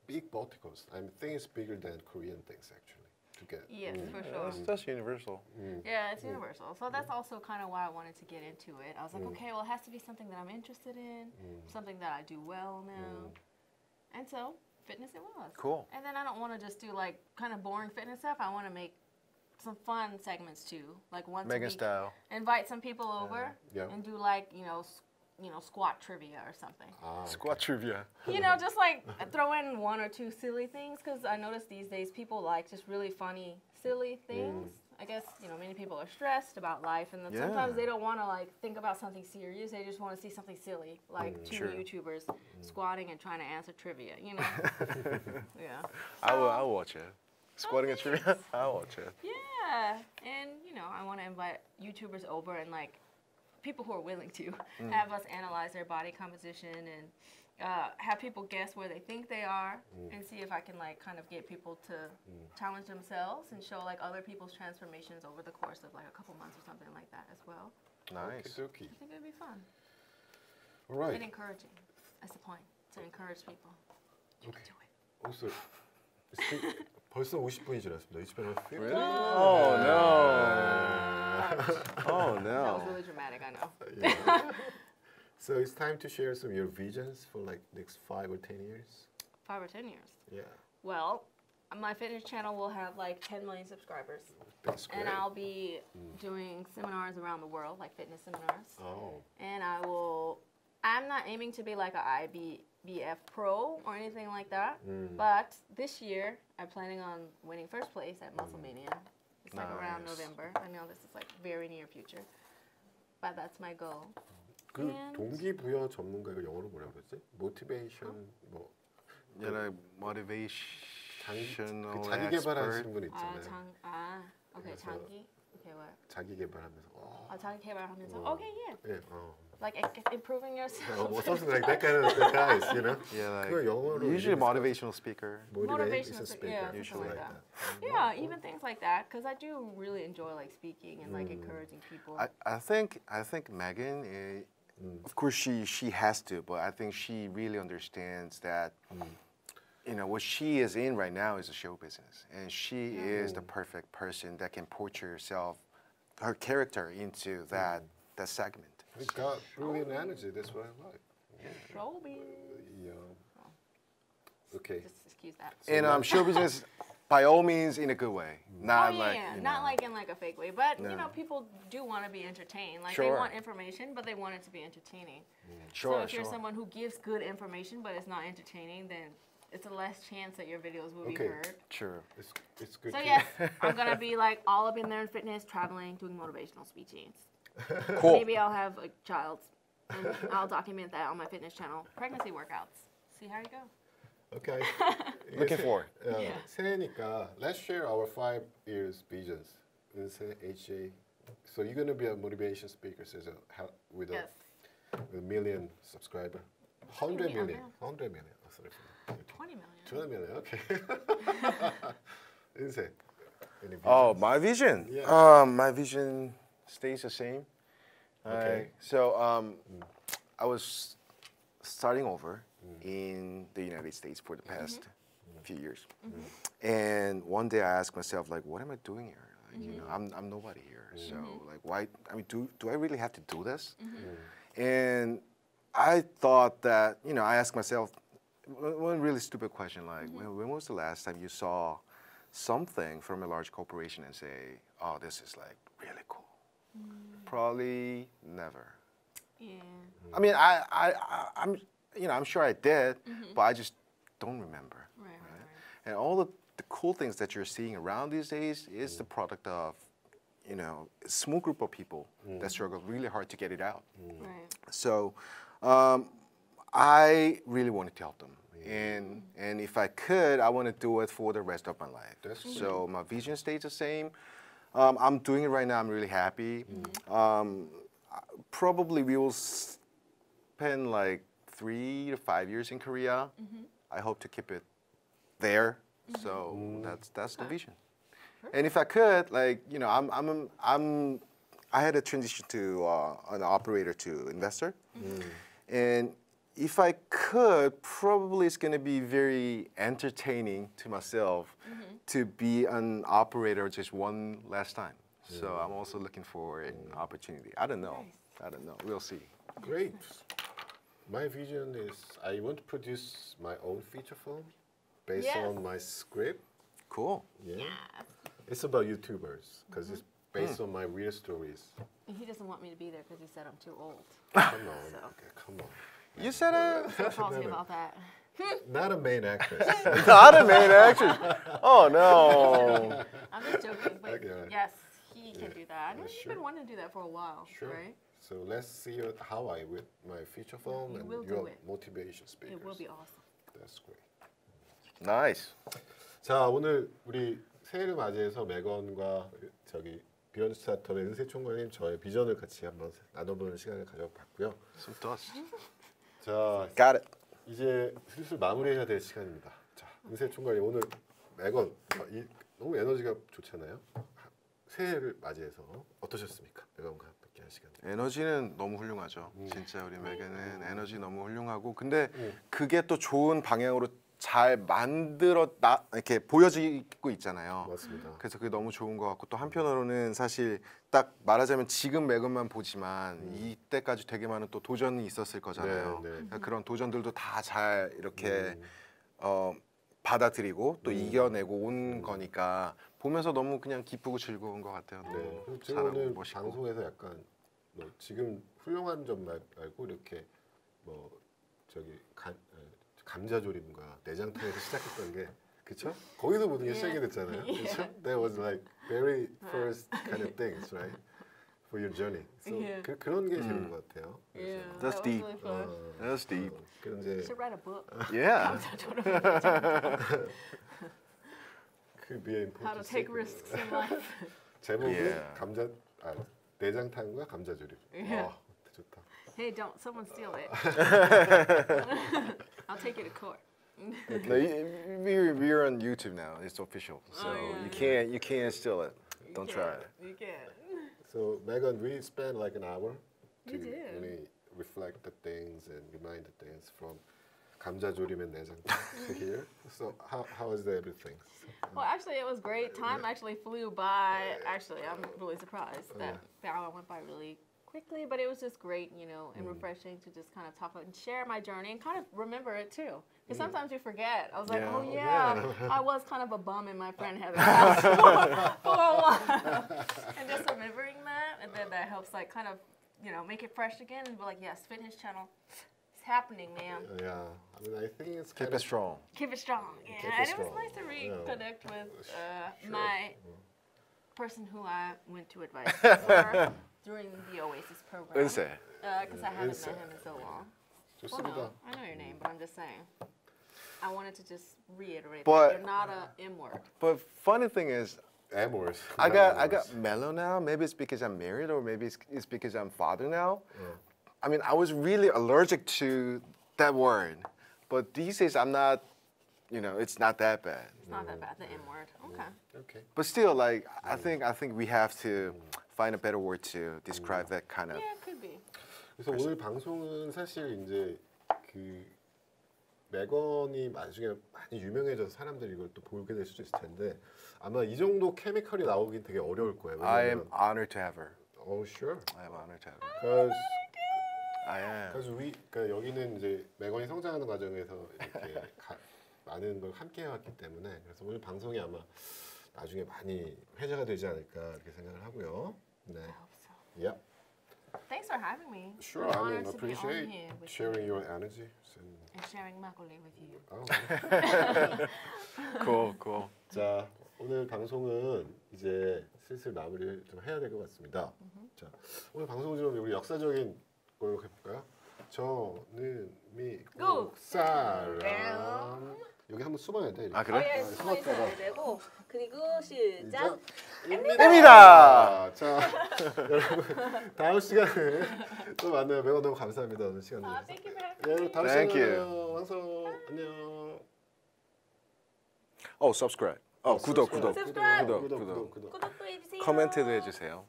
big verticals. I mean, things bigger than Korean things actually. to get. Yes, for sure. That's universal. Yeah, it's universal. So that's also kind of why I wanted to get into it. I was like, okay, well, it has to be something that I'm interested in, something that I do well now. And so, fitness it was. Cool. And then I don't want to just do like kind of boring fitness stuff. I want to make some fun segments too. Like once a Megan week, style. invite some people over Yeah. and do like, squat trivia or something. Squat trivia. Just like throw in one or two silly things, because I notice these days people like just really funny, silly things. I guess, many people are stressed about life, and then sometimes they don't want to like think about something serious. They just want to see something silly, like two YouTubers squatting and trying to answer trivia, Yeah. I'll watch it. Squatting and trivia, I'll watch it. Yeah, and I want to invite YouTubers over and like people who are willing to have us analyze their body composition and have people guess where they think they are and see if I can like kind of get people to challenge themselves and show like other people's transformations over the course of like a couple months or something like that as well. Nice. Okay. I think it'd be fun All right. and encouraging. That's the point, to encourage people. You can do it. Also, 벌써 50분이 지났습니다. It's been a few. Really? Oh no. Oh That was no. really dramatic, I know. Yeah. So it's time to share some of your visions for like next 5 or 10 years. 5 or 10 years. Yeah, Well, my fitness channel will have like 10 million subscribers. that's great. And I'll be doing seminars around the world, like fitness seminars. Oh, And I'm not aiming to be like a IBF pro or anything like that. But this year, I'm planning on winning first place at Muscle Mania. It's like around Nice. November. I know this is like very near future. But that's my goal. 그 And- 동기부여 전문가 이거 영어로 뭐라 그러지? 모티베이션 뭐 Yeah, like motivational 자기 개발하시는 expert. 분 있잖아요. Okay, 그래서- 장기. Okay, what? 자기 개발하면서. 자기 개발하면서. 어. Okay, yeah. 예, Like improving yourself. 뭐 something like that kind of guys, Yeah, 그거 like 영어로 usually motivational speaker. motivational Motivational, speaker, yeah, something usually. like that. Yeah, even things like that, because I do really enjoy like speaking and like encouraging people. I think Megan, of course she has to, but I think she really understands that what she is in right now is a show business, and she is the perfect person that can portray her character into that segment. It's got brilliant energy. That's what I like. Showbiz. Yeah. Okay. Just excuse that. And show business, by all means, in a good way, not like not like in like a fake way, but No. People do want to be entertained. Like Sure. they want information, but they want it to be entertaining. sure, So if you're sure. someone who gives good information but it's not entertaining, then it's a less chance that your videos will Okay. be heard. Sure. It's good. So to- yes, I'm gonna be like all up in there in fitness, traveling, doing motivational speeking. Cool. Maybe I'll have a child, and I'll document that on my fitness channel. Pregnancy workouts. See how you go. Okay. Looking forward. 새해니까 let's share our 5 years visions. 은세, HJ. So you're gonna be a motivation speaker, with Yes. a million subscriber. 100 million. 100 million. Oh, sorry. 20 million. 20 million. Okay. 은세. Any visions? Oh, my vision. Yeah. My vision stays the same. Okay. So I was starting over in the United States for the past few years, and one day I asked myself, like, what am I doing here? Like, I'm nobody here. So like, why? I mean, do I really have to do this? And I thought that I asked myself one really stupid question, like, when was the last time you saw something from a large corporation and say, oh, this is like really cool? Probably never. Yeah. I mean, I'm sure I did, but I just don't remember. Right. And all the cool things that you're seeing around these days is the product of, a small group of people that struggle really hard to get it out. Right. So I really wanted to help them. And if I could, I want to do it for the rest of my life. That's great. So my vision stays the same. I'm doing it right now. I'm really happy. Probably we will spend like 3 to 5 years in Korea. I hope to keep it there. So that's the vision. And if I could, like I had a transition to an operator to investor, and if I could, probably it's going to be very entertaining to myself to be an operator just one last time. So I'm also looking for an opportunity. I don't know. I don't know. We'll see. Great. My vision is I want to produce my own feature film based Yes. on my script. Cool. Yeah. It's about YouTubers because it's based on my real stories. And he doesn't want me to be there because he said I'm too old. Come on. So. Okay, come on. You said it. So salty about that. Not a main actress. Not a main actress. Oh no. I'm just joking, but Okay. yes, he can do that. I know Yeah, you've sure. been wanting to do that for a while, Sure. right? So let's see how I with my feature film You and will your do it. motivation speakers. It will be awesome. That's great. Nice. 자, 오늘 우리 새해를 맞이해서 매건과 저기 비욘드 스타트업의 은세 총괄님 저의 비전을 같이 한번 나눠보는 시간을 가져봤고요. Some dust. 자, Got it. 이제 슬슬 마무리해야 될 시간입니다. 자, 은세 총괄님 오늘 매건 너무 에너지가 좋잖아요. 새해를 맞이해서 어떠셨습니까? 매건과 함께 한 시간. 에너지는 너무 훌륭하죠. 진짜 우리 맥에는 에너지 너무 훌륭하고 근데 그게 또 좋은 방향으로 잘 이렇게 보여지고 있잖아요. 맞습니다. 그래서 그게 너무 좋은 것 같고 또 한편으로는 사실 딱 말하자면 지금 매건만 보지만 이때까지 되게 많은 또 도전이 있었을 거잖아요. 네, 네. 그러니까 그런 도전들도 다 잘 이렇게 받아들이고 또 이겨내고 온 거니까 보면서 너무 그냥 기쁘고 즐거운 것 같아요. 네. 너무 그리고 제가 잘하고 오늘 멋있고. 방송에서 약간 뭐 지금 훌륭한 점 말고 이렇게 뭐 저기 감자조림과 내장탕에서 시작했던 게 그쵸? 거기서 모든 게 시작이 됐잖아요. 그쵸? That was like very first kind of things, right? For your journey. So Yeah. 그런 게 재밌는 것 같아요. Yeah, 그래서, That's that was deep. really fun. That's deep. 그런 You 이제 should write a book. Yeah. 그 비에 How to take risks in life. 제목은 Yeah. 내장탕과 감자조림. Yeah. 좋다. Hey, don't someone steal it. I'll take you to court. No, we're on YouTube now. It's official, so yeah. you can't steal it. Don't try it. You can. So Megan, we spent like an hour to We did. really reflect the things and remind the things from 감자조림 and 내장탕 to here. So how is everything? Well, actually, it was great. Time actually flew by. Actually, I'm really surprised that the hour went by really quickly, but it was just great, you know, and refreshing to just kind of talk and share my journey and kind of remember it too. Because sometimes you forget. I was like, Yeah. oh yeah, I was kind of a bum in my friend Heather's house for a while. And just remembering that, and then that helps like kind of, you know, make it fresh again and be like, yes, Fitness Channel, it's happening, man. Yeah, I mean, I think it's Keep kind it strong. Keep it strong. Yeah, Keep it and it was strong. nice to Yeah. reconnect with Sure. my person who I went to advice for during the Oasis program. 은세. Because I haven't Unse. met him in so long. Well, 좋습니다. no, I know your name, but I'm just saying. I wanted to just reiterate But- that you're not a M word. But funny thing is, Amorous. I got mellow now. Maybe it's because I'm married, or maybe it's because I'm father now. I mean, I was really allergic to that word, but these days I'm not. You know, it's not that bad. It's not that bad, the M word. Okay. Okay. But still, like I think we have to find a better word to describe that kind of. Yeah, it could be. 그래서 오늘 방송은 사실 이제 그 매건이 나중에 많이 유명해져서 사람들이 이걸 또 보게 될 수도 있을 텐데 아마 이 정도 케미컬이 나오긴 되게 어려울 거예요. I am honored to have her. Oh sure. I am honored to have her. Because I am. 그러니까 여기는 이제 매건이 성장하는 과정에서 이렇게 많은 걸 함께 해왔기 때문에 그래서 오늘 방송이 아마 나중에 많이 회자가 되지 않을까 이렇게 생각을 하고요. 네. I hope so. Yeah. Thanks for having me. Sure. It's an I honor mean, to be on appreciate here with sharing you your energy. and sharing makgeolli with you. Cool. 자, 오늘 방송은 이제 슬슬 마무리를 좀 해야 될 것 같습니다. 자, 오늘 방송은 좀 우리 역사적인 걸로 해볼까요? 저는 미국 사람. 여기 한번 숨어야 돼. 이렇게. 아 그래? 예, 숨어 있어야 되고 그리고 시작. 입니다. 자, 여러분 다음 시간에 또 만나요. 매우 너무 감사합니다. 오늘 시간 내주셔서. Thank you for having me. 예, 여러분 다음 Thank 시간에 you. 만나요. 완성. 안녕. Oh, subscribe. 구독. Subscribe. 구독. 구독도 해주세요. 코멘트도 해주세요.